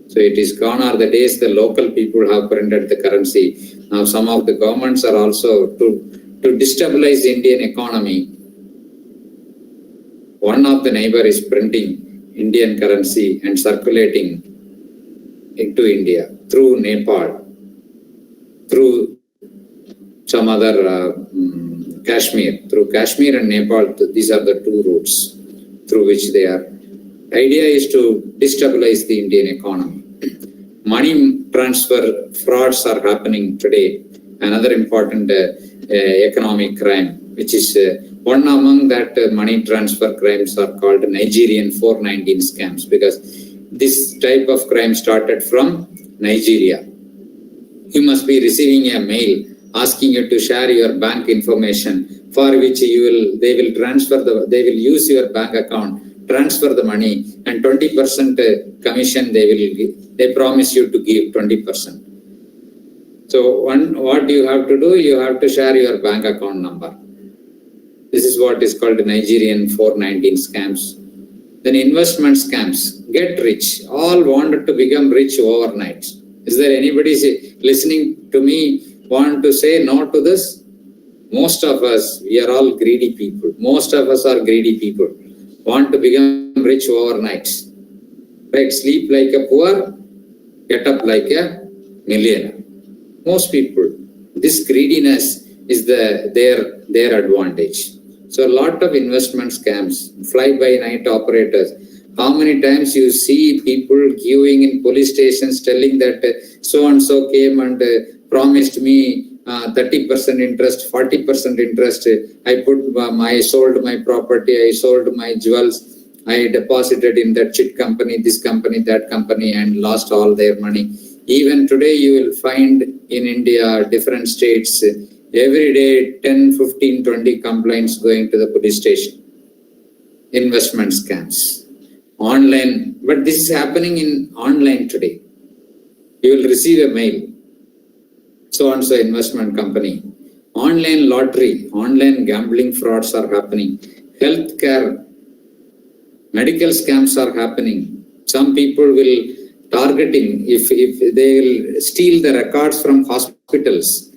So it is gone are the days the local people have printed the currency. Now some of the governments are also to destabilize the Indian economy. One of the neighbor is printing Indian currency and circulating into India through Nepal, through some other Kashmir, through Kashmir and Nepal. These are the two routes through which they are. Idea is to destabilize the Indian economy. Money transfer frauds are happening today. Another important economic crime, which is one among that money transfer crimes are called Nigerian 419 scams, because this type of crime started from Nigeria. You must be receiving a mail asking you to share your bank information, for which they will use your bank account, transfer the money, and 20% commission they promise you to give 20%. So what you have to do, you have to share your bank account number. This is what is called Nigerian 419 scams. Then investment scams, get rich. All wanted to become rich overnight. Is there anybody listening to me want to say no to this? Most of us, we are all greedy people. Most of us are greedy people. Want to become rich overnight. Right? Sleep like a poor, get up like a millionaire. Most people, this greediness is their advantage. So a lot of investment scams, fly-by-night operators. How many times you see people queuing in police stations telling that so-and-so came and promised me 30% interest, 40% interest. I sold my property, I sold my jewels, I deposited in that chit company, this company, that company, and lost all their money. Even today, you will find in India, different states, every day 10, 15, 20 complaints going to the police station. Investment scams. Online, but this is happening in online today. You will receive a mail. So-and-so investment company. Online lottery, online gambling frauds are happening. Healthcare, medical scams are happening. Some people will targeting, if they will steal the records from hospitals,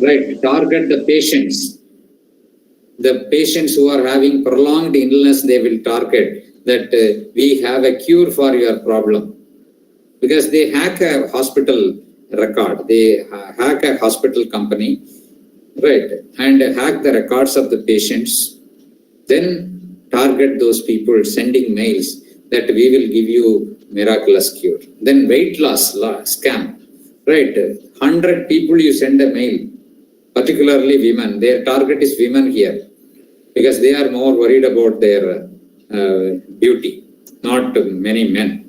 right? Target the patients. The patients who are having prolonged illness, they will target that we have a cure for your problem. Because they hack a hospital record, they hack a hospital company, right, and hack the records of the patients, then target those people sending mails that we will give you miraculous cure. Then weight loss scam, right, 100 people you send a mail, particularly women, their target is women here, because they are more worried about their beauty, not many men.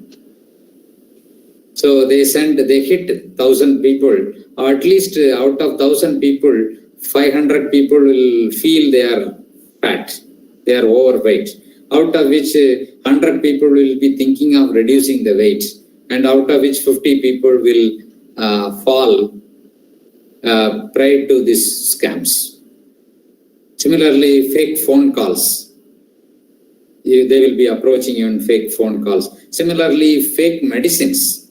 So they hit 1,000 people, or at least out of 1,000 people, 500 people will feel they are fat, they are overweight, out of which 100 people will be thinking of reducing the weight, and out of which 50 people will fall prey to these scams. Similarly, fake phone calls. they will be approaching you in fake phone calls. Similarly, fake medicines.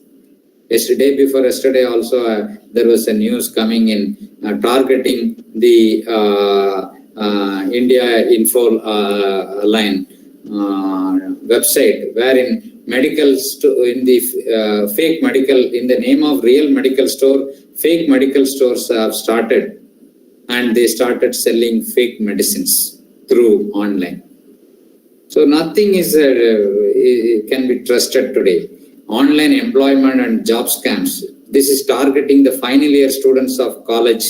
Before yesterday also, there was a news coming in targeting the India Info line website, wherein in the fake medical, in the name of real medical store, fake medical stores have started, and they started selling fake medicines through online. So nothing is can be trusted today. Online employment and job scams. This is targeting the final year students of college.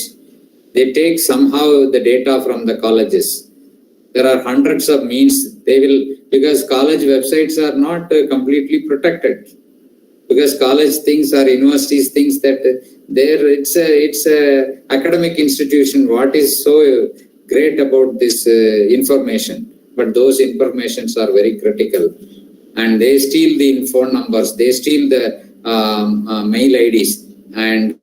They take somehow the data from the colleges. There are hundreds of means they will, because college websites are not completely protected. Because college things or universities things that it's a academic institution. What is so great about this information? But those informations are very critical. And they steal the phone numbers, they steal the mail IDs, and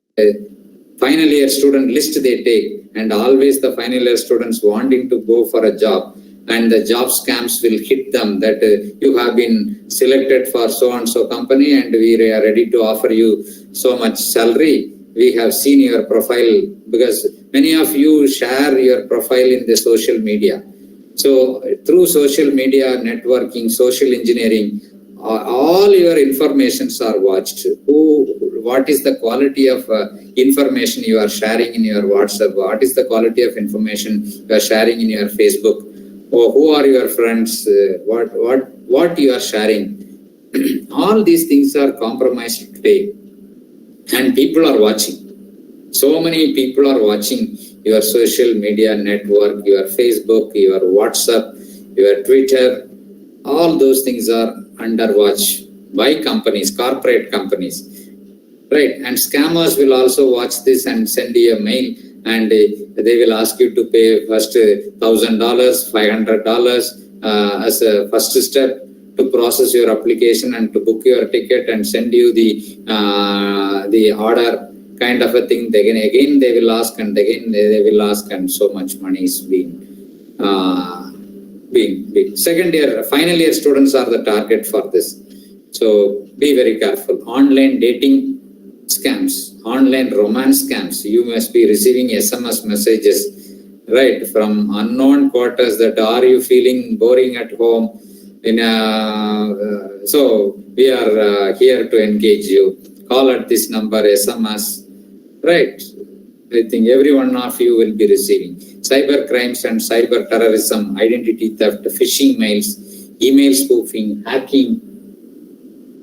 final year student list they take, and always the final year students wanting to go for a job, and the job scams will hit them that you have been selected for so and so company, and we are ready to offer you so much salary. We have seen your profile, because many of you share your profile in the social media. So through social media, networking, social engineering, all your informations are watched. What is the quality of information you are sharing in your WhatsApp? What is the quality of information you are sharing in your Facebook? Or who are your friends? What you are sharing? All these things are compromised today, and people are watching. So many people are watching your social media network, your Facebook, your WhatsApp, your Twitter. All those things are under watch by companies, corporate companies, right? And scammers will also watch this and send you a mail, and they will ask you to pay first $1,000, $500 as a first step to process your application and to book your ticket and send you the order, kind of a thing. Again they will ask, and again they will ask, and so much money is being second year, final year students are the target for this. So be very careful. Online dating scams, online romance scams. You must be receiving SMS messages, right, from unknown quarters that are you feeling boring at home? So we are here to engage you. Call at this number, SMS. Right. I think every one of you will be receiving cyber crimes and cyber terrorism, identity theft, phishing mails, email spoofing, hacking,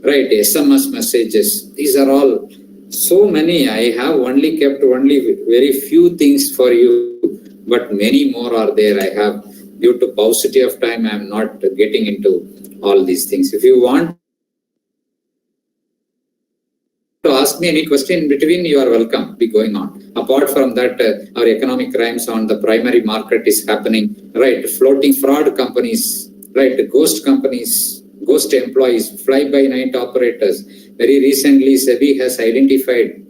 right, SMS messages. These are all so many. I have only kept very few things for you, but many more are there. I have, due to paucity of time, I am not getting into all these things. If you want to ask me any question in between, you are welcome. Be going on. Apart from that, our economic crimes on the primary market is happening, right? Floating fraud companies, right? Ghost companies, ghost employees, fly-by-night operators. Very recently, SEBI has identified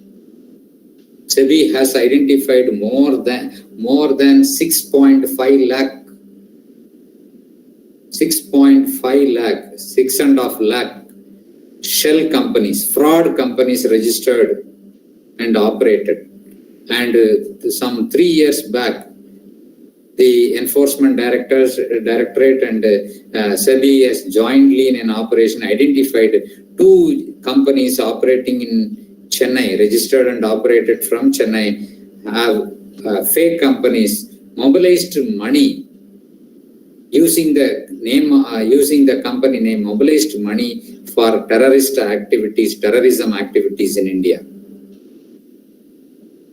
more than 6.5 lakh, 6.5 lakh shell companies, fraud companies registered and operated. And some 3 years back, the Enforcement Directorate and SEBI has jointly in an operation identified 2 companies operating in Chennai, registered and operated from Chennai, have fake companies mobilized money using the company name, mobilized money for terrorism activities in India.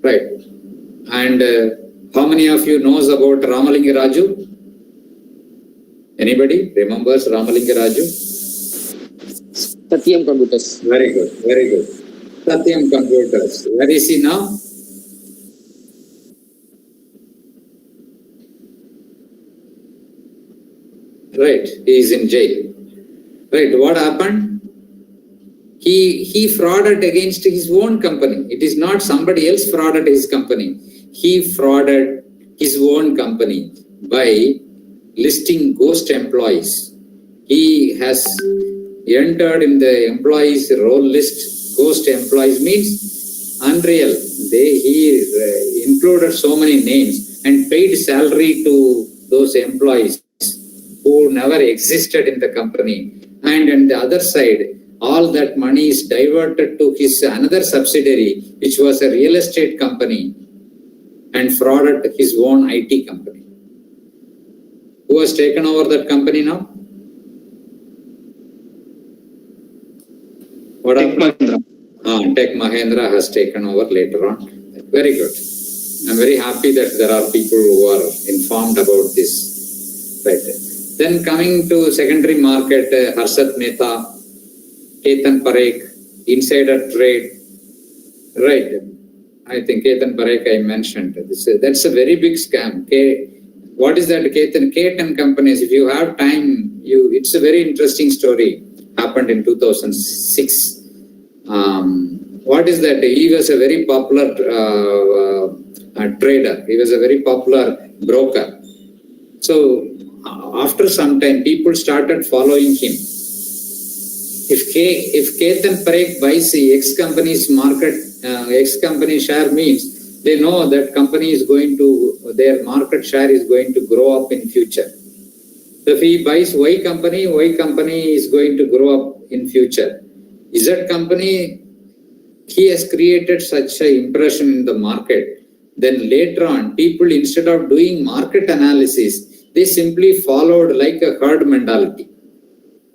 Right. And how many of you knows about Ramalinga Raju? Anybody remembers Ramalinga Raju? Satyam Computers. Very good, very good. Satyam Computers. Where is he now? Right, he is in jail. Right, what happened? He frauded against his own company. It is not somebody else frauded his company. He frauded his own company by listing ghost employees he has entered in the employees roll list. Ghost employees means unreal. He included so many names and paid salary to those employees who never existed in the company. And on the other side, all that money is diverted to his another subsidiary, which was a real estate company, and frauded his own IT company. Who has taken over that company now? Tech Mahindra has taken over later on. Very good. I'm very happy that there are people who are informed about this. Right. Then coming to secondary market, Harsat Mehta, Ketan Parekh, insider trade. Right. I think Ketan Parekh I mentioned. That's a very big scam. What is that? Ketan companies, if you have time, it's a very interesting story. Happened in 2006. What is that? He was a very popular trader. He was a very popular broker. So after some time, people started following him. If Ketan Parekh buys the X company's X company share means they know that company is their market share is going to grow up in future. So if he buys Y company is going to grow up in future. Z company, he has created such an impression in the market. Then later on, people instead of doing market analysis, they simply followed like a herd mentality.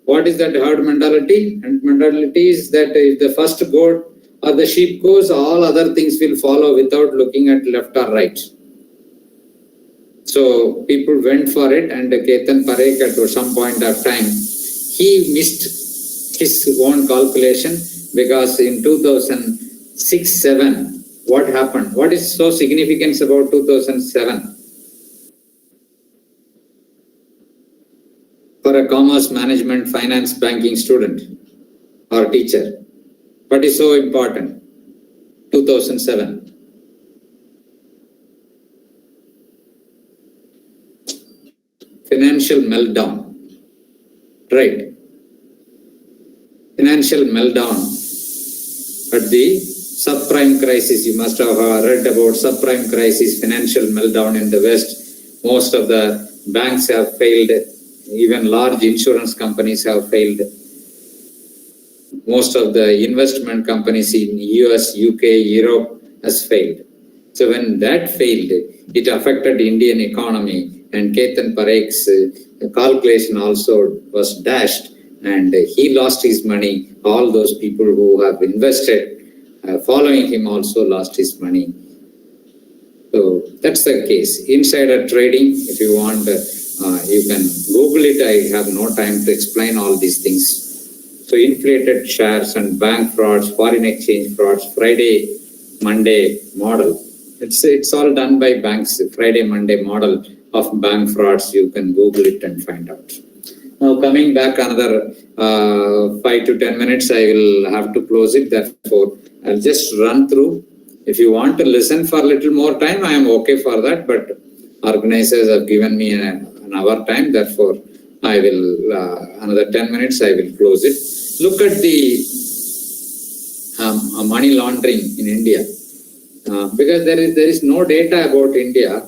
What is that herd mentality? Herd mentality is that if the first goat or the sheep goes, all other things will follow without looking at left or right. So people went for it, and Ketan Parekh at some point of time, he missed his own calculation, because in 2006-07, what happened? What is so significant about 2007? For a commerce management finance banking student or teacher, what is so important? 2007. Financial meltdown. Right. Financial meltdown at the subprime crisis. You must have read about subprime crisis, financial meltdown in the West. Most of the banks have failed. Even large insurance companies have failed. Most of the investment companies in US, UK, Europe has failed. So when that failed, it affected Indian economy, and Ketan Parekh's calculation also was dashed. And he lost his money. All those people who have invested following him also lost his money. So that's the case. Insider trading, if you want, you can Google it. I have no time to explain all these things. So inflated shares and bank frauds, foreign exchange frauds, Friday, Monday model. It's all done by banks. Friday, Monday model of bank frauds. You can Google it and find out. Now coming back another 5 to 10 minutes, I will have to close it. Therefore, I'll just run through. If you want to listen for a little more time, I am okay for that. But organizers have given me an hour time. Therefore, I will another 10 minutes. I will close it. Look at the money laundering in India, because there is no data about India.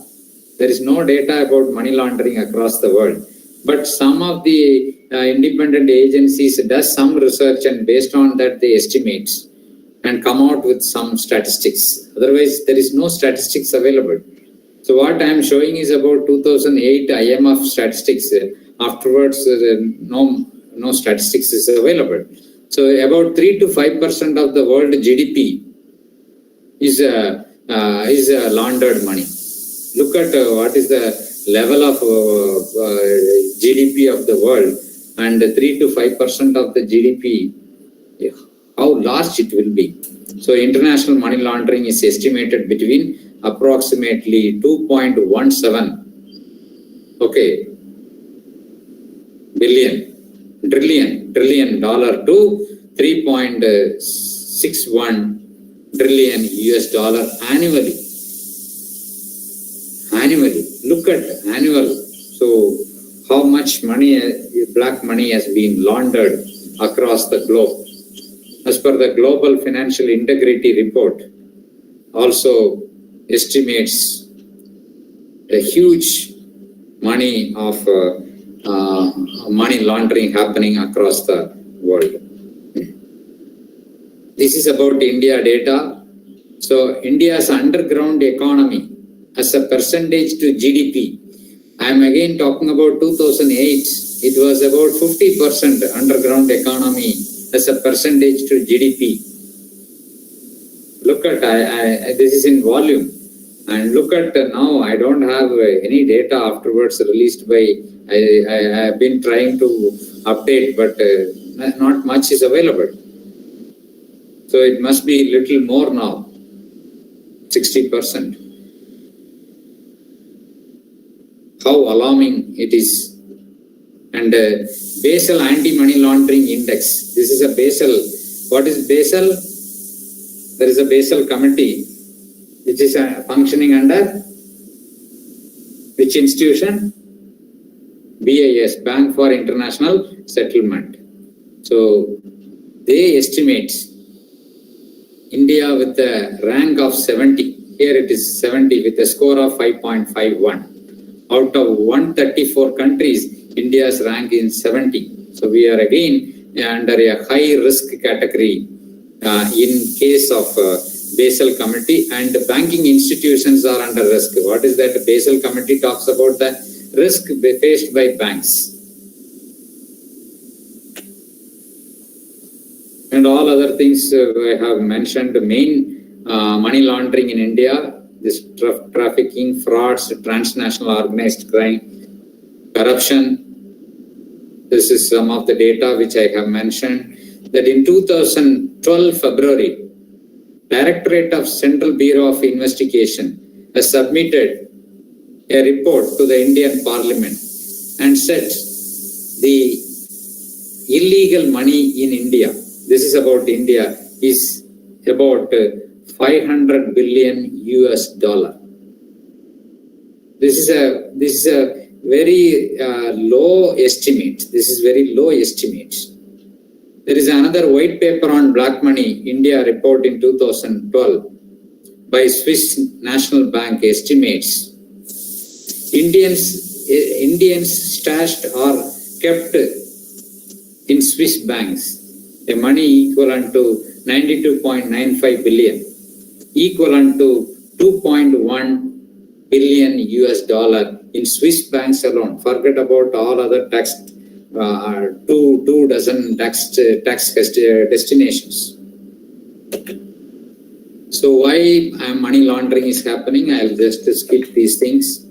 There is no data about money laundering across the world. But some of the independent agencies does some research, and based on that they estimate and come out with some statistics. Otherwise, there is no statistics available. So what I am showing is about 2008 IMF statistics. Afterwards, no statistics is available. So about 3 to 5% of the world GDP is laundered money. Look at what is the level of GDP of the world, and 3 to 5% of the GDP, how large it will be. So international money laundering is estimated between approximately 2.17 trillion dollar to 3.61 trillion US dollar annually. Look at annual. So how much money, black money has been laundered across the globe. As per the Global Financial Integrity Report, also estimates a huge money of money laundering happening across the world. This is about India data. So India's underground economy as a percentage to GDP. I am again talking about 2008. It was about 50% underground economy as a percentage to GDP. Look at, this is in volume. And look at now, I don't have any data afterwards released by, I have been trying to update, but not much is available. So it must be a little more now, 60%. How alarming it is. And Basel Anti-Money Laundering Index. This is a Basel. What is Basel? There is a Basel committee which is functioning under which institution? BIS, Bank for International Settlement. So they estimate India with a rank of 70. Here it is 70 with a score of 5.51. Out of 134 countries, India's rank is 70. So we are again under a high risk category in case of Basel Committee, and banking institutions are under risk. What is that? Basel Committee talks about the risk faced by banks. And all other things I have mentioned. The main money laundering in India, this trafficking, frauds, transnational organized crime, corruption. This is some of the data which I have mentioned. That in 2012 February, Directorate of Central Bureau of Investigation has submitted a report to the Indian Parliament and said the illegal money in India, this is about India, is about 500 billion US dollar. This is a very low estimate. This is very low estimate. There is another white paper on black money, India report in 2012 by Swiss National Bank estimates Indians stashed or kept in Swiss banks a money equivalent to 92.95 billion, equivalent to 2.1 billion US dollar in Swiss banks alone. Forget about all other tax. Two dozen tax destinations. So why money laundering is happening? I'll just skip these things.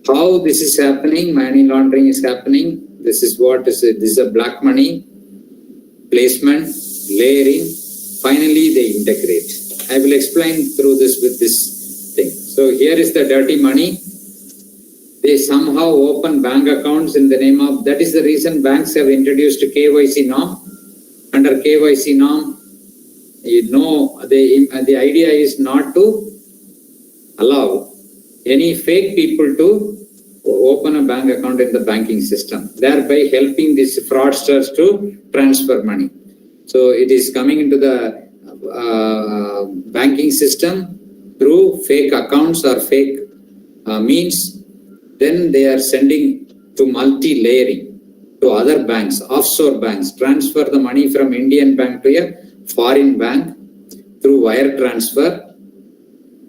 How this is happening? Money laundering is happening. This is what is it? This is a black money placement, layering. Finally, they integrate. I will explain through this with this thing. So here is the dirty money. They somehow open bank accounts in the name of, that is the reason banks have introduced KYC norm. Under KYC norm, the idea is not to allow any fake people to open a bank account in the banking system, thereby helping these fraudsters to transfer money. So it is coming into the banking system through fake accounts or fake means. Then they are sending to multi-layering to other banks, offshore banks, transfer the money from Indian bank to a foreign bank through wire transfer.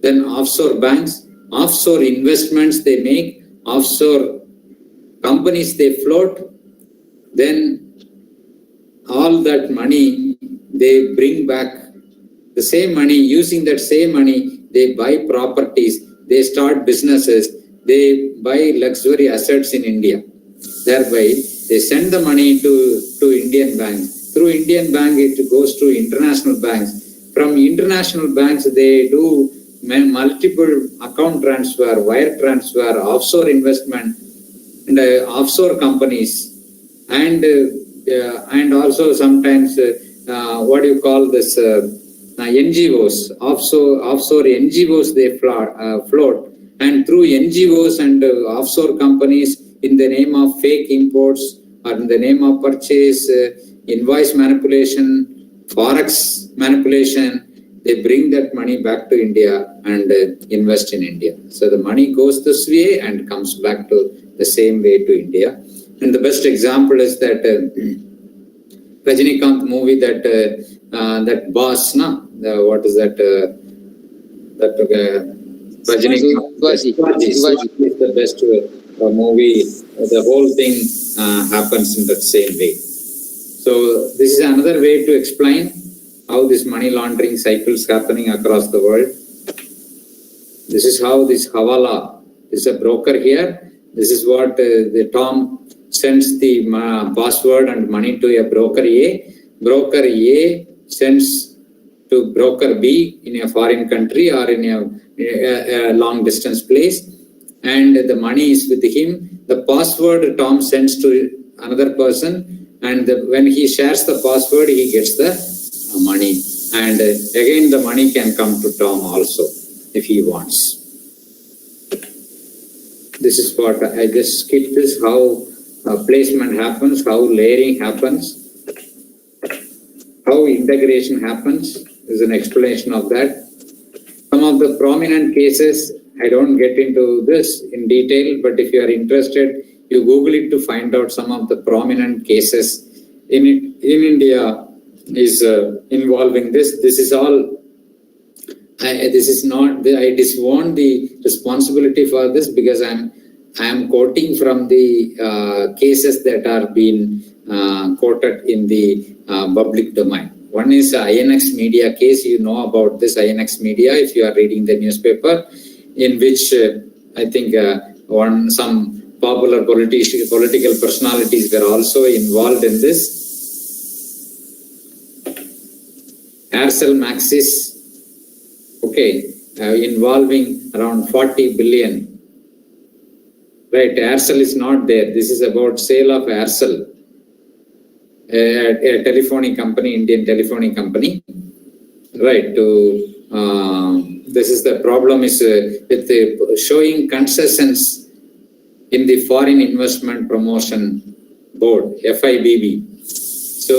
Then offshore banks, offshore investments they make, offshore companies they float. Then all that money they bring back. The same money, using that same money, they buy properties, they start businesses. They buy luxury assets in India. Thereby, they send the money to Indian banks. Through Indian bank, it goes to international banks. From international banks, they do multiple account transfer, wire transfer, offshore investment, and offshore companies, and also sometimes what do you call this NGOs, offshore NGOs they float. And through NGOs and offshore companies, in the name of fake imports or in the name of purchase, invoice manipulation, forex manipulation, they bring that money back to India and invest in India. So the money goes this way and comes back to the same way to India. And the best example is that Rajinikanth movie, that boss, what is that? Rajinikanth is the best movie. The whole thing happens in the same way. So this is another way to explain how this money laundering cycle is happening across the world. This is how this Hawala is a broker here. This is what the Tom sends the password and money to a broker A. Broker A sends to broker B in a foreign country or in a long distance place, and the money is with him. The password Tom sends to another person, and when he shares the password, he gets the money. And again, the money can come to Tom also if he wants. This is what I just skipped this, how placement happens, how layering happens, how integration happens. Is an explanation of that. Some of the prominent cases, I don't get into this in detail, but if you are interested, you Google it to find out some of the prominent cases in India is involving this. This is all. This is not. I disown the responsibility for this because I am quoting from the cases that are being quoted in the public domain. One is INX Media case. You know about this INX Media if you are reading the newspaper, in which I think some popular political personalities were also involved in this. Aircel Maxis, involving around 40 billion. Right, Aircel is not there. This is about sale of Aircel, a telephony company, Indian telephony company. Right, this is the problem is with the showing concessions in the Foreign Investment Promotion Board, FIBB. So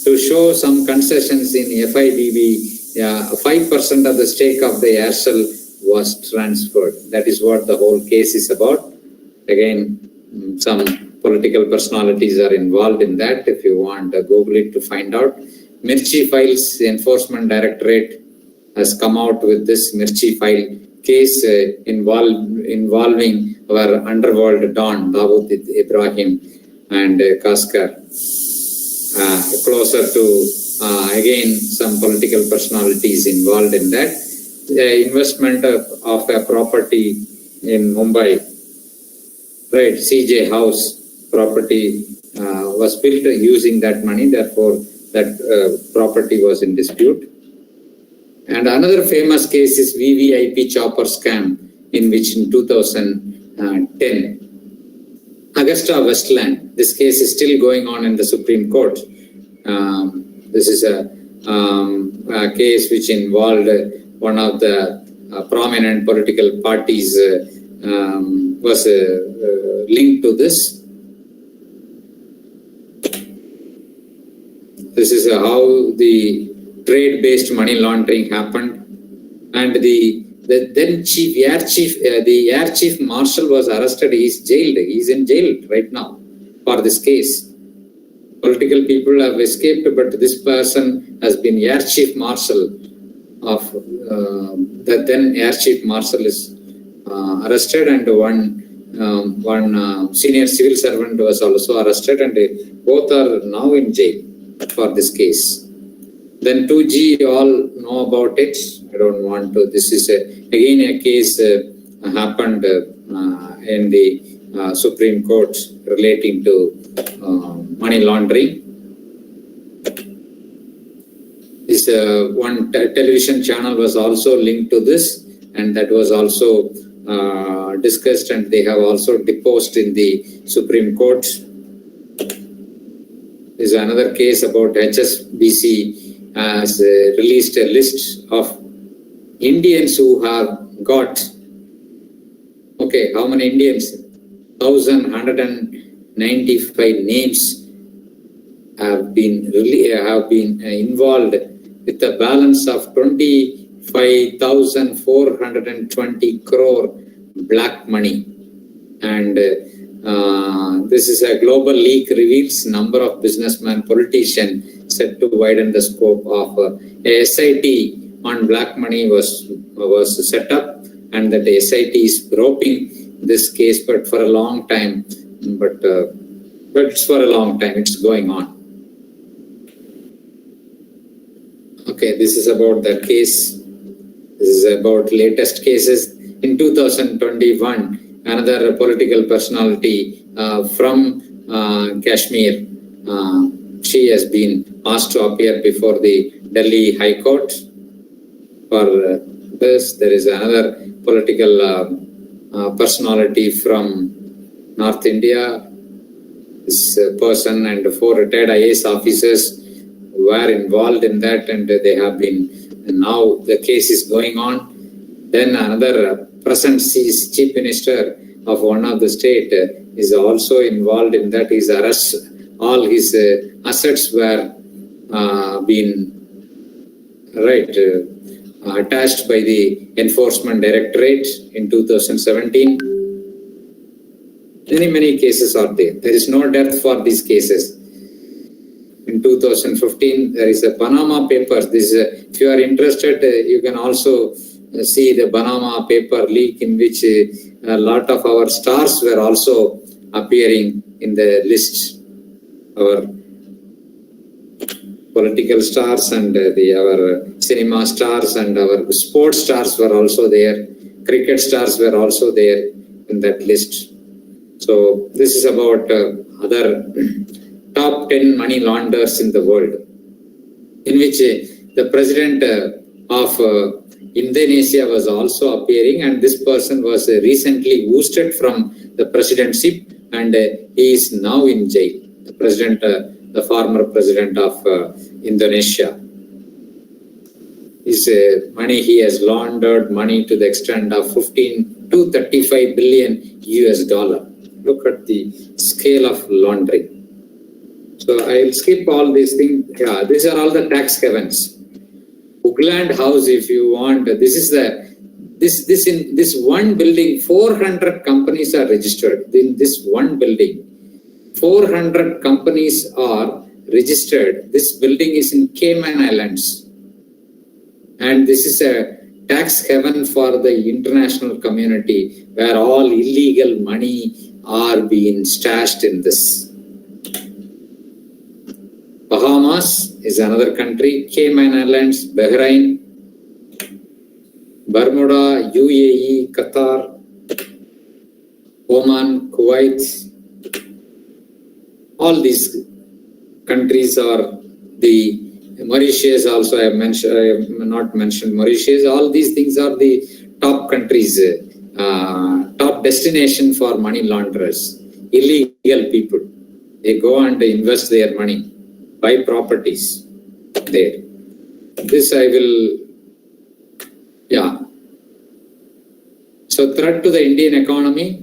to show some concessions in FIBB, 5% of the stake of the Aircel was transferred. That is what the whole case is about. Again, some political personalities are involved in that. If you want, Google it to find out. Mirchi Files Enforcement Directorate has come out with this Mirchi File case involving our underworld Don, Dawood Ibrahim and Kaskar. Closer to, again, some political personalities involved in that. The investment of a property in Mumbai, right, CJ House property was built using that money, therefore that property was in dispute. And another famous case is VVIP chopper scam, in which in 2010, Augusta Westland, this case is still going on in the Supreme Court. This is a case which involved one of the prominent political parties was linked to this. This is how the trade-based money laundering happened, and the then the Air Chief Marshal was arrested. He's jailed. He's in jail right now for this case. Political people have escaped, but this person has been Air Chief Marshal of the then Air Chief Marshal is arrested, and one senior civil servant was also arrested, and both are now in jail for this case. Then 2G, you all know about it. I don't want to. This is again a case happened in the Supreme Court relating to money laundering. This one television channel was also linked to this, and that was also discussed, and they have also deposed in the Supreme Court. Is another case about HSBC has released a list of Indians who have got, how many Indians? 1,195 names have been involved with a balance of 25,420 crore black money. And this is a global leak reveals number of businessmen, politicians set to widen the scope of a SIT on black money was set up, and that the SIT is groping this case, but for a long time, but it's for a long time, it's going on. Okay, this is about the case. This is about latest cases. In 2021, another political personality from Kashmir, she has been asked to appear before the Delhi High Court. For this, there is another political personality from North India. This person and 4 retired IAS officers were involved in that, and they have been, and now the case is going on. Then another present chief minister of one of the state is also involved in that. His arrest, all his assets were been attached by the Enforcement Directorate in 2017. Many cases are there. There is no depth for these cases. In 2015, there is a Panama Papers. This, if you are interested, you can also see the Panama paper leak, in which a lot of our stars were also appearing in the list. Our political stars and our cinema stars and our sports stars were also there. Cricket stars were also there in that list. So this is about other top 10 money launderers in the world, in which the president of Indonesia was also appearing, and this person was recently ousted from the presidency, and he is now in jail. The president, the former president of Indonesia. His money, he has laundered money to the extent of 15 to 35 billion US dollar. Look at the scale of laundering. So I'll skip all these things. Yeah, these are all the tax havens. Woodland House, if you want, this is the in this one building, 400 companies are registered. In this one building, 400 companies are registered. This building is in Cayman Islands, and this is a tax haven for the international community, where all illegal money are being stashed in this. Bahamas is another country, Cayman Islands, Bahrain, Bermuda, UAE, Qatar, Oman, Kuwait. All these countries are the Mauritius also. I have not mentioned Mauritius. All these things are the top countries, top destination for money launderers, illegal people. They go and invest their money, buy properties there. This I will, yeah. So threat to the Indian economy: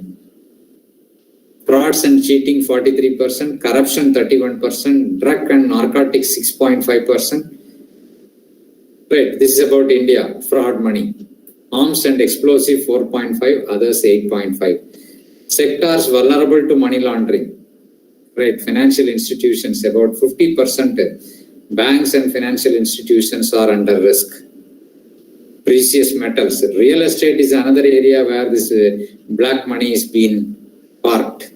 frauds and cheating 43%, corruption 31%, drug and narcotics 6.5%. Right, this is about India, fraud money. Arms and explosive 4.5, others 8.5. Sectors vulnerable to money laundering. Right, financial institutions, about 50%. Banks and financial institutions are under risk. Precious metals. Real estate is another area where this black money is being parked.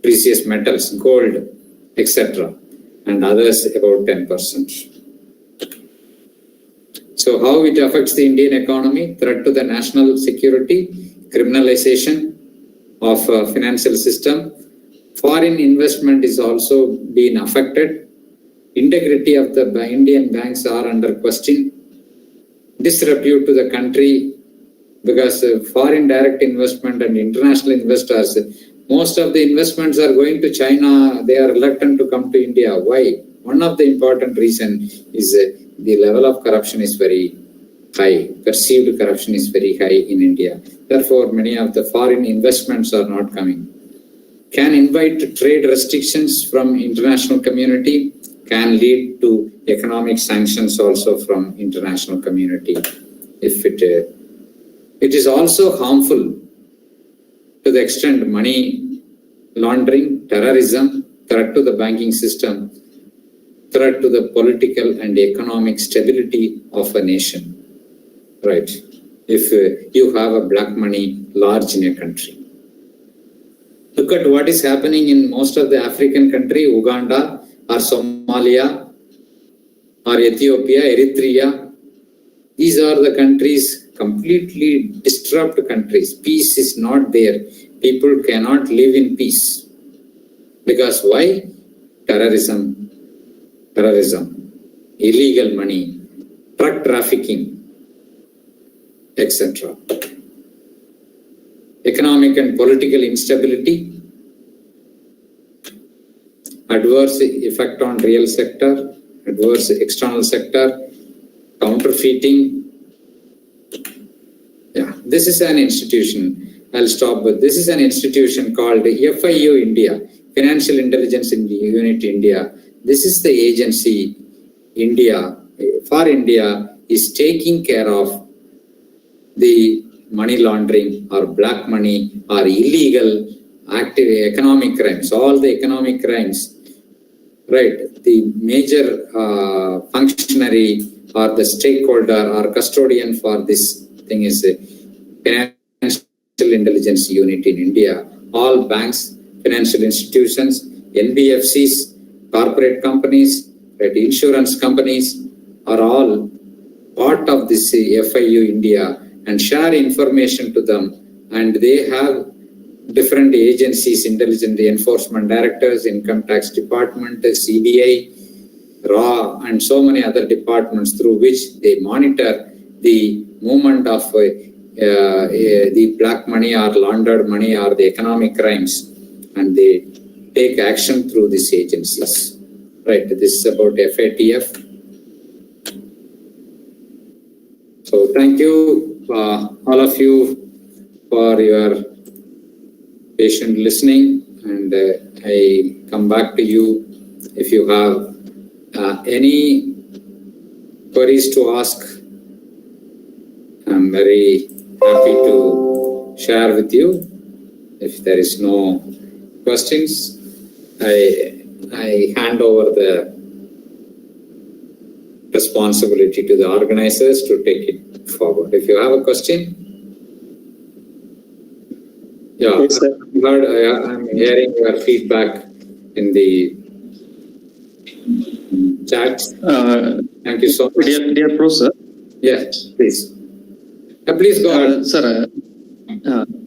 Precious metals, gold, etc. And others about 10%. So how it affects the Indian economy? Threat to the national security, criminalization of financial system. Foreign investment is also being affected. Integrity of the Indian banks are under question. Disrepute to the country, because foreign direct investment and international investors, most of the investments are going to China. They are reluctant to come to India. Why? One of the important reasons is the level of corruption is very high. Perceived corruption is very high in India. Therefore, many of the foreign investments are not coming. can invite trade restrictions from international community, can lead to economic sanctions also from international community. If it is also harmful to the extent money laundering, terrorism, threat to the banking system, threat to the political and economic stability of a nation, right? If you have a black money large in a country. Look at what is happening in most of the African country, Uganda or Somalia or Ethiopia, Eritrea. These are the countries, completely disrupted countries. Peace is not there. People cannot live in peace. Because why? Terrorism, illegal money, drug trafficking, etc. Economic and political instability, adverse effect on real sector, adverse external sector, counterfeiting. Yeah, this is an institution. I'll stop with this is an institution called FIU India, Financial Intelligence Unit India. This is the agency India is taking care of the money laundering or black money or illegal active economic crimes, all the economic crimes, right? The major functionary or the stakeholder or custodian for this thing is a Financial Intelligence Unit in India. All banks, financial institutions, NBFCs, corporate companies, right, insurance companies are all part of this FIU India and share information to them. And they have different agencies, intelligence enforcement directors, income tax department, CBI, RAW, and so many other departments through which they monitor the movement of the black money or laundered money or the economic crimes, and they take action through these agencies. Right, this is about FATF. So thank you, all of you, for your patient listening, and I come back to you if you have any queries to ask. I'm very happy to share with you. If there is no questions, I hand over the responsibility to the organizers to take it forward. If you have a question, yeah, yes, sir. I'm hearing your feedback in the chat. Thank you so much. Dear Professor. Yes, please. Please go ahead.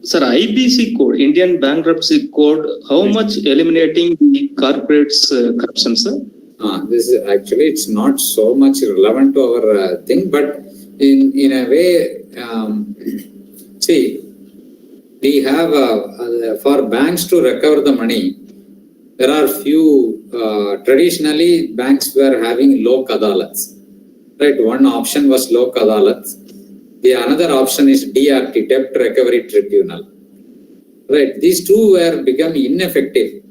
Sir, IBC code, Indian Bankruptcy Code, how much eliminating the corporates corruption, sir? This is actually, it's not so much relevant to our thing, but in a way, see, we have, for banks to recover the money, there are few, traditionally banks were having lok adalats, right? One option was lok adalats. The another option is DRT, Debt Recovery Tribunal. Right, these two were become ineffective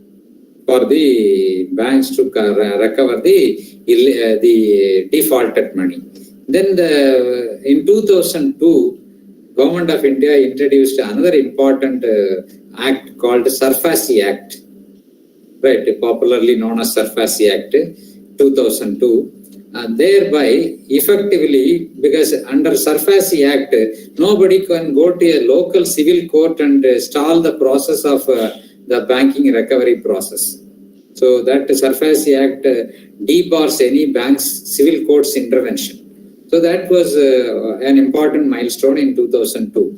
for the banks to recover the defaulted money. Then in 2002, Government of India introduced another important act called SARFAESI Act, right, popularly known as SARFAESI Act 2002. And thereby, effectively, because under SARFAESI Act, nobody can go to a local civil court and stall the process of the banking recovery process. So that SARFAESI Act debars any bank's civil court's intervention. So that was an important milestone in 2002.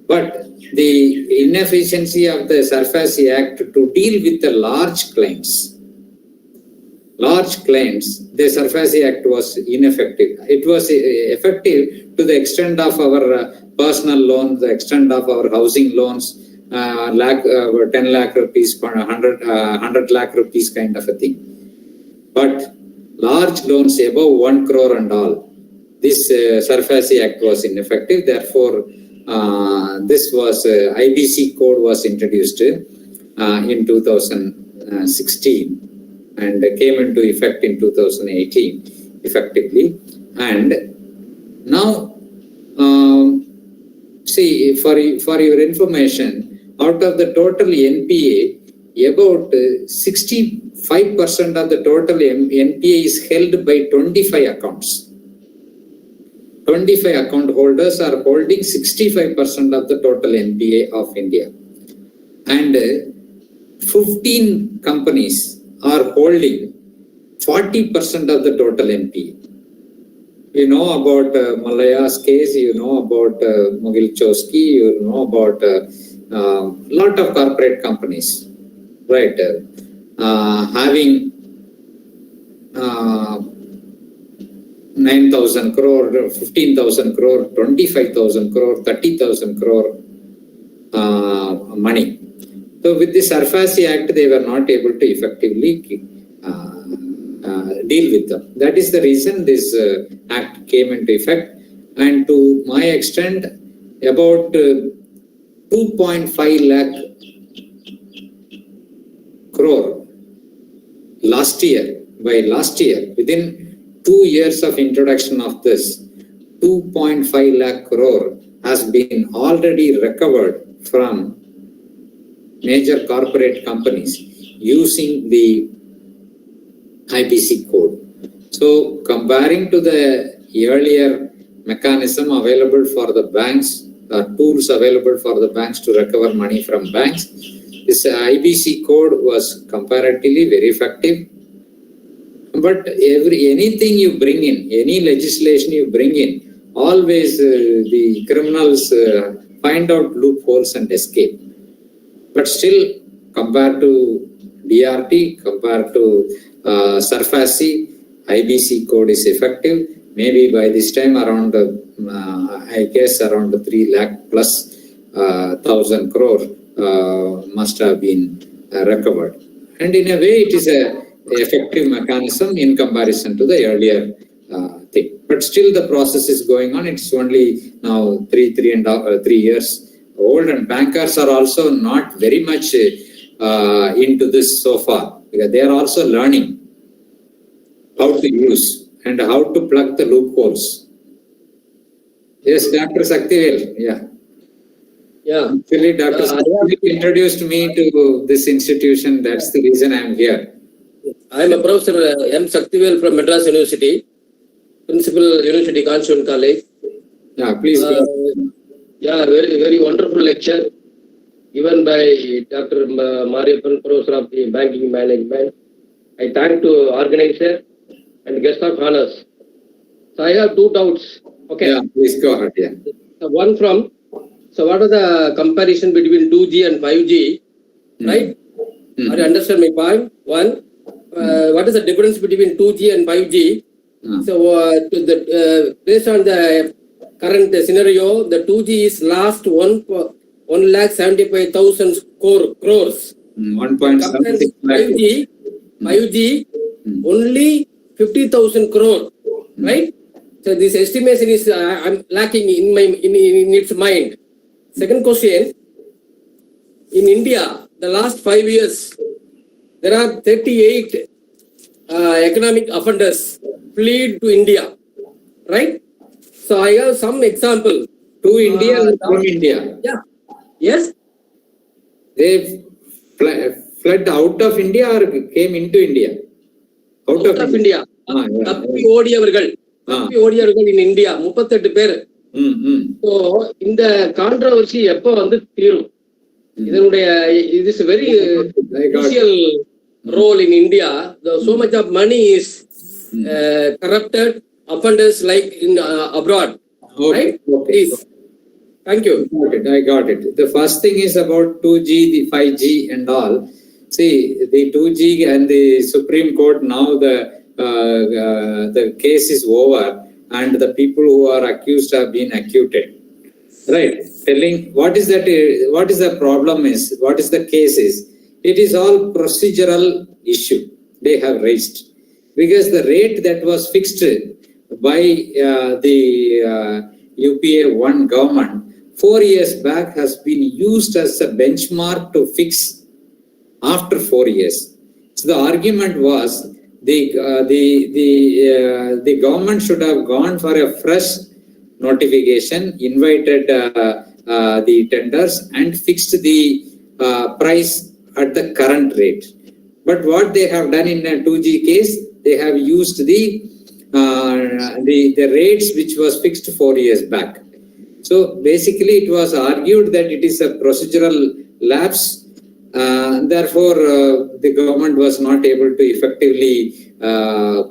But the inefficiency of the SARFAESI Act to deal with the large claims, the SARFAESI Act was ineffective. It was effective to the extent of our personal loans, the extent of our housing loans, 10 lakh rupees, 100 lakh rupees kind of a thing. But large loans above 1 crore and all, this SARFAESI Act was ineffective. Therefore, this was IBC code was introduced. in 2016 and came into effect in 2018 effectively. And now, see, for your information, out of the total NPA, about 65% of the total NPA is held by 25 accounts. 25 account holders are holding 65% of the total NPA of India. And 15 companies are holding 40% of the total NPA. You know about Malaya's case, you know about Mogilchowski, you know about lot of corporate companies, right? Having 9,000 crore, 15,000 crore, 25,000 crore, 30,000 crore money. So with the SARFAESI Act, they were not able to effectively deal with them. That is the reason this act came into effect. And to my extent, about 2.5 lakh crore last year, within 2 years of introduction of this, 2.5 lakh crore has been already recovered from major corporate companies using the IBC code. So comparing to the earlier mechanism available for the banks, tools available for the banks to recover money from banks, this IBC code was comparatively very effective. But anything you bring in, any legislation you bring in, always the criminals find out loopholes and escape. But still, compared to DRT, compared to SARFAESI, IBC code is effective. Maybe by this time around, I guess around 3 lakh plus 1,000 crore must have been recovered. And in a way, it is a effective mechanism in comparison to the earlier thing. But still the process is going on. It's only now 3 years old, and bankers are also not very much into this so far, because they are also learning how to use and how to plug the loopholes. Yes, Dr. Saktivel, yeah. Actually, Dr. Saktivel introduced me to this institution. That's the reason I am here. I am a Professor M. Saktivel from Madras University, Principal University Constituent College. Yeah, please go. Very, very wonderful lecture given by Dr. Mariappan, Professor of the Banking Management. I thank to organizer and guest of honors. So I have 2 doubts. Okay. Yeah, please go ahead. Yeah. One from, so what are the comparison between 2G and 5G, right? Are you understand my point? One, what is the difference between 2G and 5G? So based on the current scenario, the 2G is last 1,75,000 crores. 1.76 lakh. 5G only 50,000 crore, right? So this estimation is I'm lacking in its mind. Second question: in India, the last 5 years, there are 38 economic offenders fled to India, right? So I have some example. To India or from India? Yeah. Yes. They fled out of India or came into India? Out of India. தப்பி ஓடியவர்கள் in India 38 பேர். So இந்த controversy எப்ப வந்து தீரும்? இதனுடைய it is a very crucial role in India. So much of money is corrupted offenders like in abroad. Right? Please. Thank you. I got it. The first thing is about 2G, the 5G and all. See, the 2G and the Supreme Court, now the case is over and the people who are accused have been acquitted. Right? Telling what is the problem is, what is the case is. It is all procedural issue they have raised. Because the rate that was fixed by the UPA 1 government 4 years back has been used as a benchmark to fix after 4 years. So the argument was the government should have gone for a fresh notification, invited the tenders and fixed the price at the current rate. But what they have done in a 2G case, they have used the rates which was fixed 4 years back. So basically it was argued that it is a procedural lapse. Therefore, the government was not able to effectively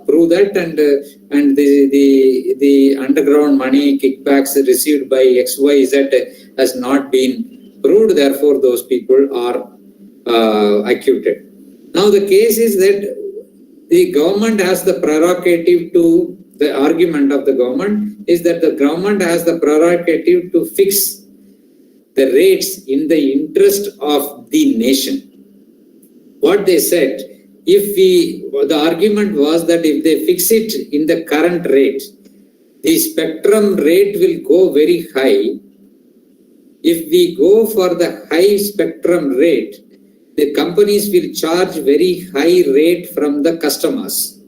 prove that, and the underground money kickbacks received by XYZ has not been proved. Therefore, those people are acquitted. Now the case is that the government has the prerogative to, the argument of the government is that the government has the prerogative to fix the rates in the interest of the nation. What they said, the argument was that if they fix it in the current rate, the spectrum rate will go very high. If we go for the high spectrum rate, the companies will charge very high rate from the customers,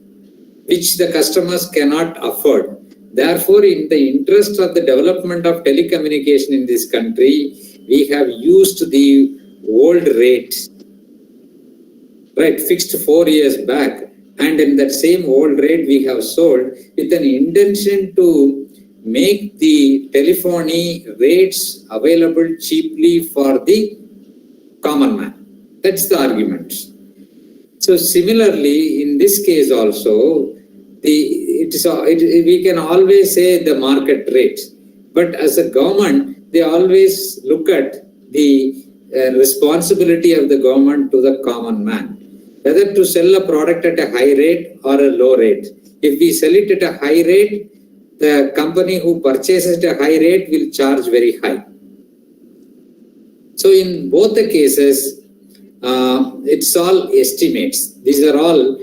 which the customers cannot afford. Therefore, in the interest of the development of telecommunication in this country, we have used the old rate, right, fixed 4 years back, and in that same old rate we have sold with an intention to make the telephony rates available cheaply for the common man. That's the argument. So similarly, in this case also, we can always say the market rate, but as a government, they always look at the responsibility of the government to the common man, whether to sell a product at a high rate or a low rate. If we sell it at a high rate, the company who purchases at a high rate will charge very high. So in both the cases, it's all estimates. These are all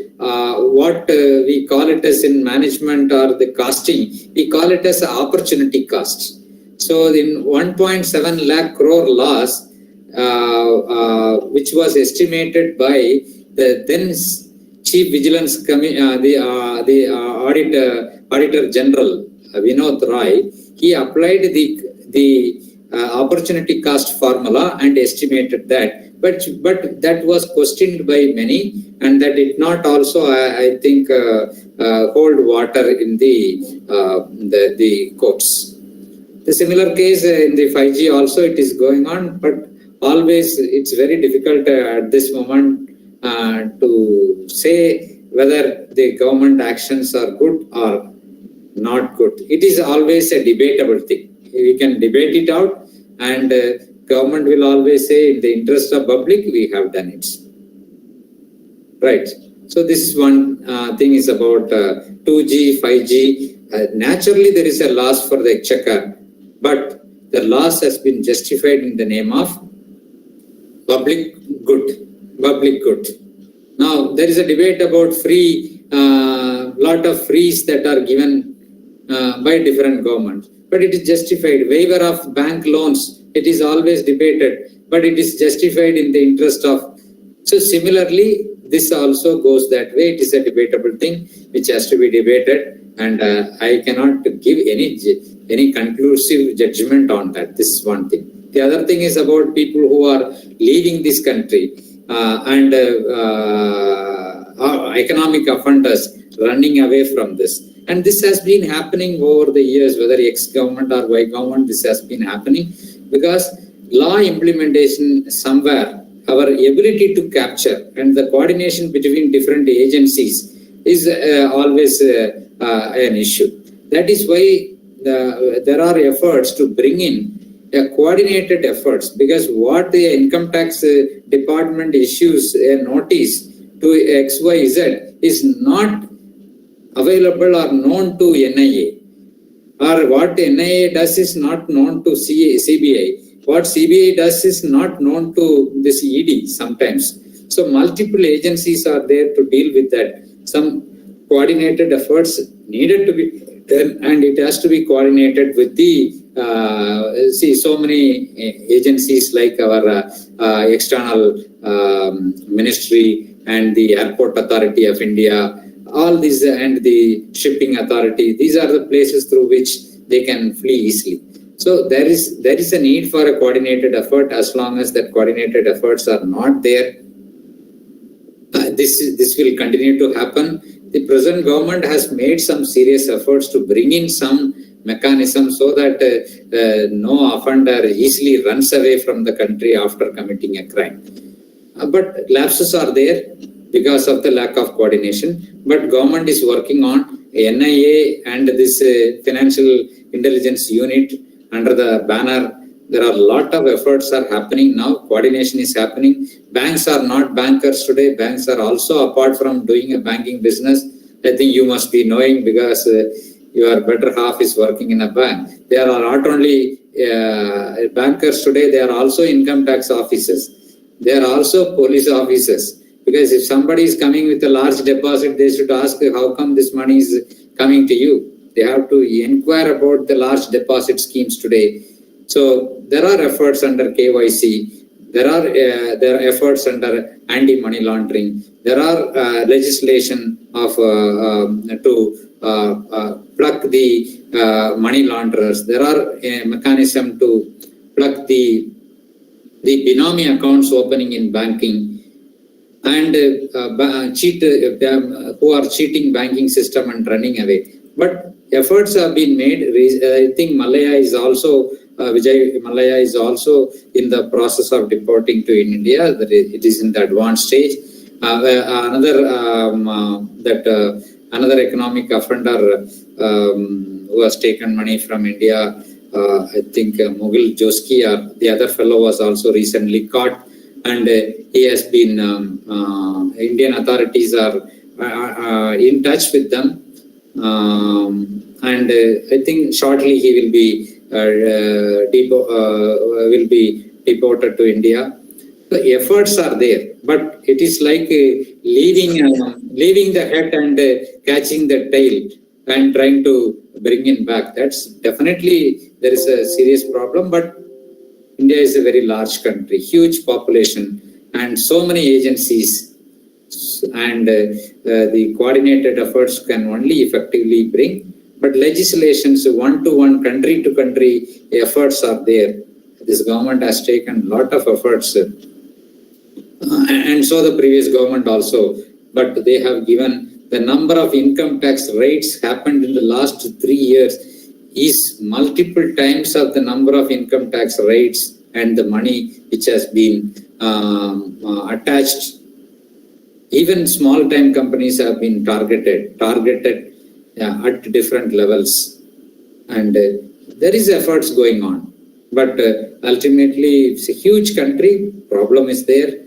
what we call it as in management or the costing, we call it as opportunity cost. So in 1.7 lakh crore loss, which was estimated by the then Chief Vigilance the Auditor General Vinod Roy, he applied the opportunity cost formula and estimated that. But that was questioned by many, and that did not also, I think, hold water in the courts. The similar case in the 5G also it is going on, but always it's very difficult at this moment to say whether the government actions are good or not good. It is always a debatable thing. We can debate it out, and government will always say in the interest of public we have done it. Right. So this is one thing is about 2G, 5G. Naturally there is a loss for the exchequer, but the loss has been justified in the name of public good. Now there is a debate about free, lot of frees that are given by different governments, but it is justified. Waiver of bank loans, it is always debated, but it is justified in the interest of. So similarly, this also goes that way. It is a debatable thing which has to be debated, and I cannot give any conclusive judgment on that. This is one thing. The other thing is about people who are leaving this country and economic offenders running away from this. And this has been happening over the years, whether X government or Y government, this has been happening because law implementation somewhere, our ability to capture and the coordination between different agencies is always an issue. That is why there are efforts to bring in coordinated efforts, because what the income tax department issues a notice to XYZ is not available or known to NIA, or what NIA does is not known to CBI. What CBI does is not known to this ED sometimes. So multiple agencies are there to deal with that. Some coordinated efforts needed to be done, and it has to be coordinated with the see so many agencies like our external ministry and the Airport Authority of India, all these, and the shipping authority, these are the places through which they can flee easily. So there is a need for a coordinated effort. As long as that coordinated efforts are not there, this will continue to happen. The present government has made some serious efforts to bring in some mechanism so that no offender easily runs away from the country after committing a crime. But lapses are there because of the lack of coordination. But government is working on NIA and this financial intelligence unit under the banner. There are a lot of efforts are happening now. Coordination is happening. Banks are not bankers today. Banks are also, apart from doing a banking business, I think you must be knowing because your better half is working in a bank. They are not only bankers today, they are also income tax officers. They are also police officers. Because if somebody is coming with a large deposit, they should ask how come this money is coming to you. They have to inquire about the large deposit schemes today. So there are efforts under KYC. There are efforts under anti-money laundering. There are legislation of to pluck the money launderers. There are a mechanism to pluck the binomy accounts opening in banking and who are cheating banking system and running away. But efforts have been made. I think Malaya is also Vijay Malaya is also in the process of deporting to India. It is in the advanced stage. Another economic offender who has taken money from India, I think Mughal Joski, or the other fellow, was also recently caught, and he has been. Indian authorities are in touch with them, and I think shortly he will be. Will be deported to India. The efforts are there, but it is like leaving the head and catching the tail and trying to bring it back. That's definitely, there is a serious problem, but India is a very large country, huge population, and so many agencies, and the coordinated efforts can only effectively bring. But legislations, one-to-one, country-to-country efforts are there. This government has taken a lot of efforts, and so the previous government also. But they have given the number of income tax rates happened in the last 3 years is multiple times of the number of income tax rates and the money which has been attached. Even small-time companies have been targeted at different levels, and there is efforts going on, but ultimately it's a huge country, problem is there,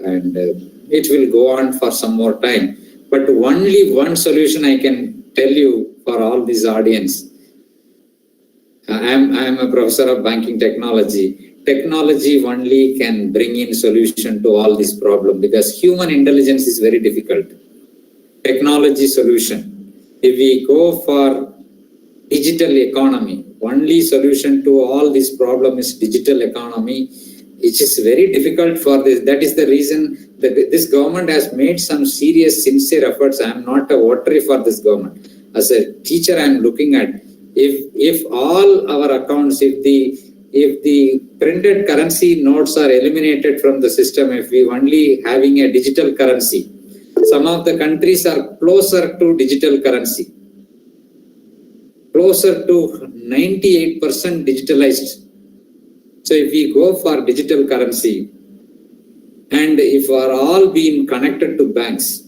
and it will go on for some more time. But only one solution I can tell you for all this audience. I am a professor of banking technology. Technology only can bring in solution to all this problem, because human intelligence is very difficult. Technology solution. If we go for digital economy, only solution to all this problem is digital economy. It is very difficult for this. That is the reason that this government has made some serious, sincere efforts. I am not a votary for this government. As a teacher, I am looking at if all our accounts, if the printed currency notes are eliminated from the system, if we only having a digital currency. Some of the countries are closer to digital currency, closer to 98% digitalized. So if we go for digital currency, and if we are all being connected to banks,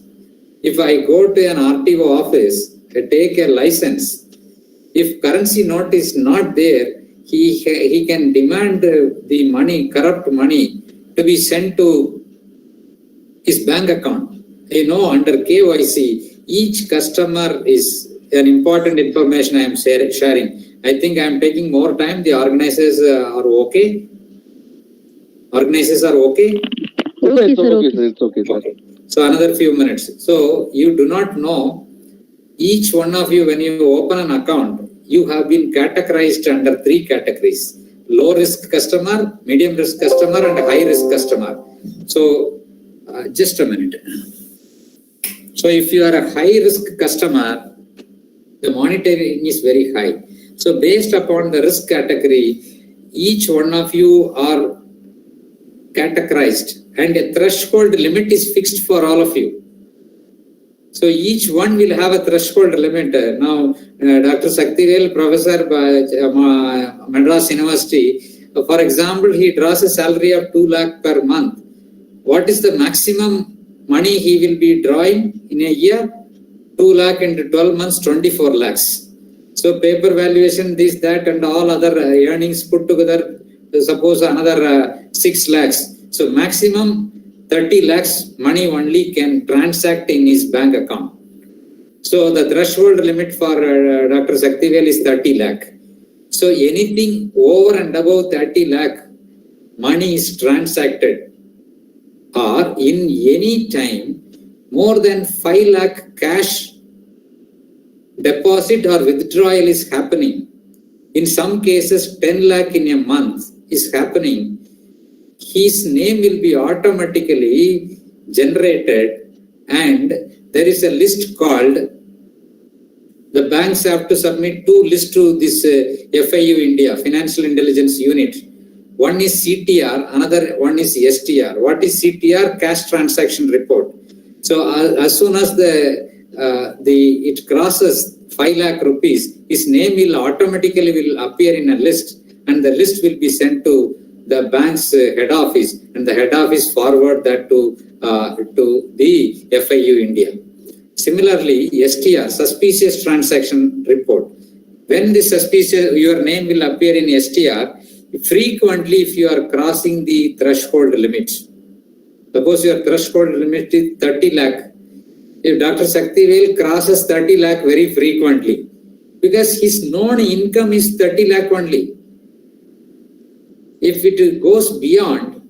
if I go to an RTO office, I take a license, if currency note is not there, he can demand the money, corrupt money, to be sent to his bank account. You know, under KYC, each customer is an important information I am sharing. I think I am taking more time. The organizers are okay? Organizers are okay? Okay, sir. It's okay, sir. Okay. So another few minutes. So you do not know, each one of you, when you open an account, you have been categorized under 3 categories: low risk customer, medium risk customer, and high risk customer. So just a minute. So if you are a high risk customer, the monitoring is very high. So based upon the risk category, each one of you are categorized and a threshold limit is fixed for all of you. So each one will have a threshold limit. Now, Dr. Saktivel, professor by Madras University, for example, he draws a salary of 2 lakh per month. What is the maximum money he will be drawing in a year? 2 lakh into 12 months, 24 lakhs. So paper valuation, this, that, and all other earnings put together, suppose another 6 lakhs. So maximum 30 lakhs money only can transact in his bank account. So the threshold limit for Dr. Saktivel is 30 lakh. So anything over and above 30 lakh money is transacted, or in any time more than 5 lakh cash deposit or withdrawal is happening. In some cases 10 lakh in a month is happening. His name will be automatically generated, and there is a list called, the banks have to submit 2 lists to this FIU India, Financial Intelligence Unit. One is CTR, another one is STR. What is CTR? Cash Transaction Report. So as soon as it crosses 5 lakh rupees, his name will automatically appear in a list, and the list will be sent to the bank's head office, and the head office forward that to the FIU India. Similarly, STR, Suspicious Transaction Report. When the suspicious, your name will appear in STR, frequently if you are crossing the threshold limits. Suppose your threshold limit is 30 lakh. If Dr. Saktivel crosses 30 lakh very frequently, because his known income is 30 lakh only. If it goes beyond,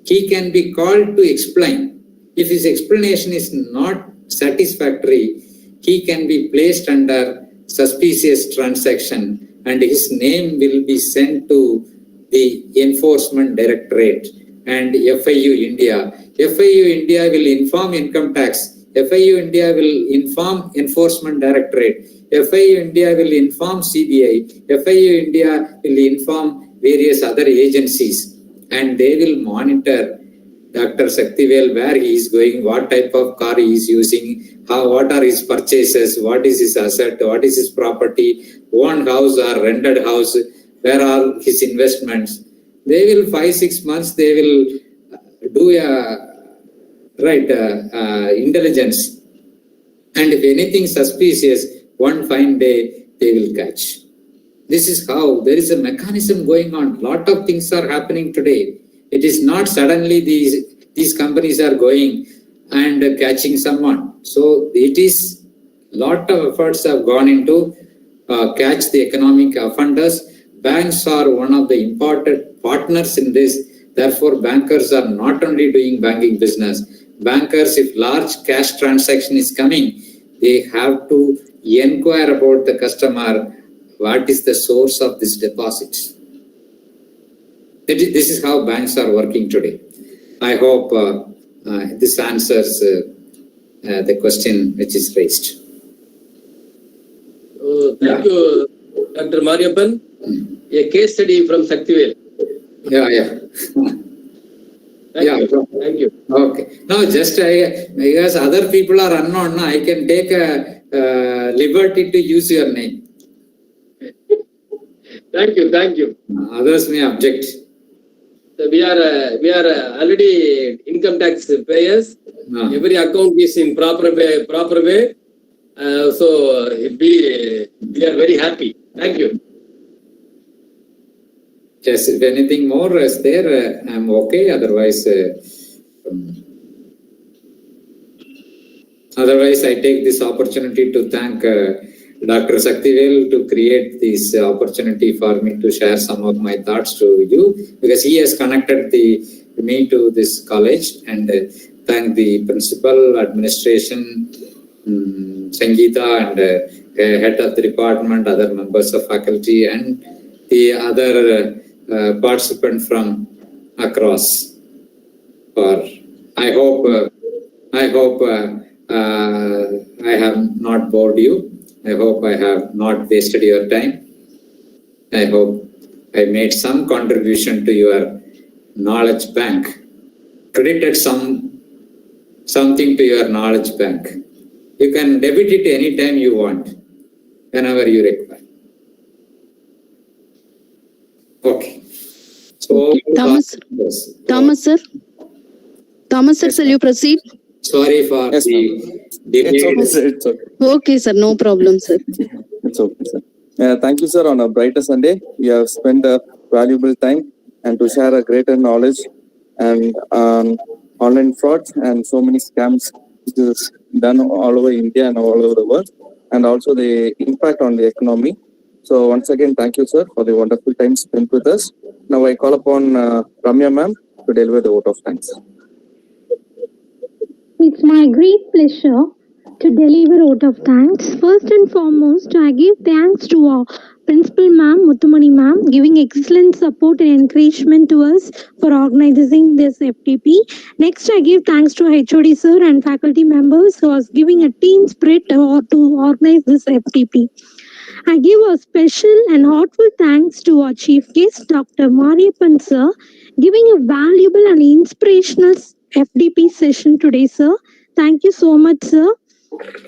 he can be called to explain. If his explanation is not satisfactory, he can be placed under suspicious transaction, and his name will be sent to the Enforcement Directorate and FIU India. FIU India will inform income tax. FIU India will inform Enforcement Directorate. FIU India will inform CBI. FIU India will inform various other agencies, and they will monitor Dr. Saktivel, where he is going, what type of car he is using, what are his purchases, what is his asset, what is his property, owned house or rented house, where are his investments. They will 5-6 months, they will do intelligence, and if anything suspicious, one fine day they will catch. This is how there is a mechanism going on. Lot of things are happening today. It is not suddenly these companies are going and catching someone. So it is lot of efforts have gone into catch the economic offenders. Banks are one of the important partners in this. Therefore, bankers are not only doing banking business. Bankers, if large cash transaction is coming, they have to inquire about the customer. What is the source of this deposits? This is how banks are working today. I hope this answers the question which is raised. Thank you, Dr. Mariappan. A case study from Saktivel. Yeah. Thank you. Okay. Now, just because other people are unknown, I can take a liberty to use your name. Thank you. Others may object. So we are already income tax payers. Every account is in proper way. So we are very happy. Thank you. Yes, if anything more is there, I'm okay. Otherwise, I take this opportunity to thank Dr. Saktivel to create this opportunity for me to share some of my thoughts to you, because he has connected me to this college, and thank the principal, administration, Sangeeta and head of the department, other members of faculty, and the other participant from across. Or I hope I have not bored you. I hope I have not wasted your time. I hope I made some contribution to your knowledge bank, credited something to your knowledge bank. You can debit it anytime you want, whenever you require. Okay. So Thomas, sir. Thomas, sir, shall you proceed? Sorry for Yes, the debate. It's okay, sir. It's okay. Okay, sir. No problem, sir. It's okay, sir. Thank you, sir. On a brighter Sunday, you have spent a valuable time and to share a greater knowledge and online frauds and so many scams which is done all over India and all over the world, and also the impact on the economy. So once again, thank you, sir, for the wonderful time spent with us. Now I call upon Ramya ma'am to deliver the vote of thanks. It's my great pleasure to deliver vote of thanks. First and foremost, I give thanks to our Principal Ma'am, Muttumani Ma'am, giving excellent support and encouragement to us for organizing this FTP. Next, I give thanks to HOD Sir and faculty members who are giving a team spirit to organize this FTP. I give a special and heartfelt thanks to our chief guest, Dr. Mariappan Sir, giving a valuable and inspirational FDP session today, sir. Thank you so much, sir.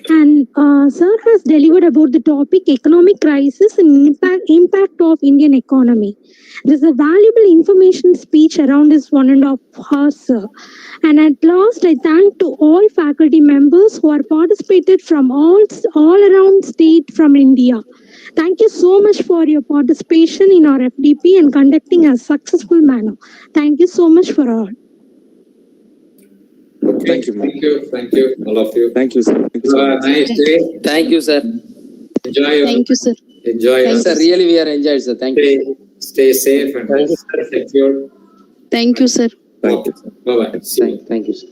And sir has delivered about the topic economic crisis and impact of Indian economy. There's a valuable information speech around this 1.5 hours, sir. And at last, I thank to all faculty members who are participated from all around state from India. Thank you so much for your participation in our FDP and conducting a successful manner. Thank you so much for all. Okay. Thank you, ma'am. Thank you, all of you. Thank you, sir. Thank you so much. Nice day. Thank you, sir. Enjoy your. Thank you, sir. Enjoy your. Sir, really we are enjoyed, sir. Thank you. Stay safe and secure. Thank you, sir. Thank you, sir. Bye bye. See you. Thank you, sir.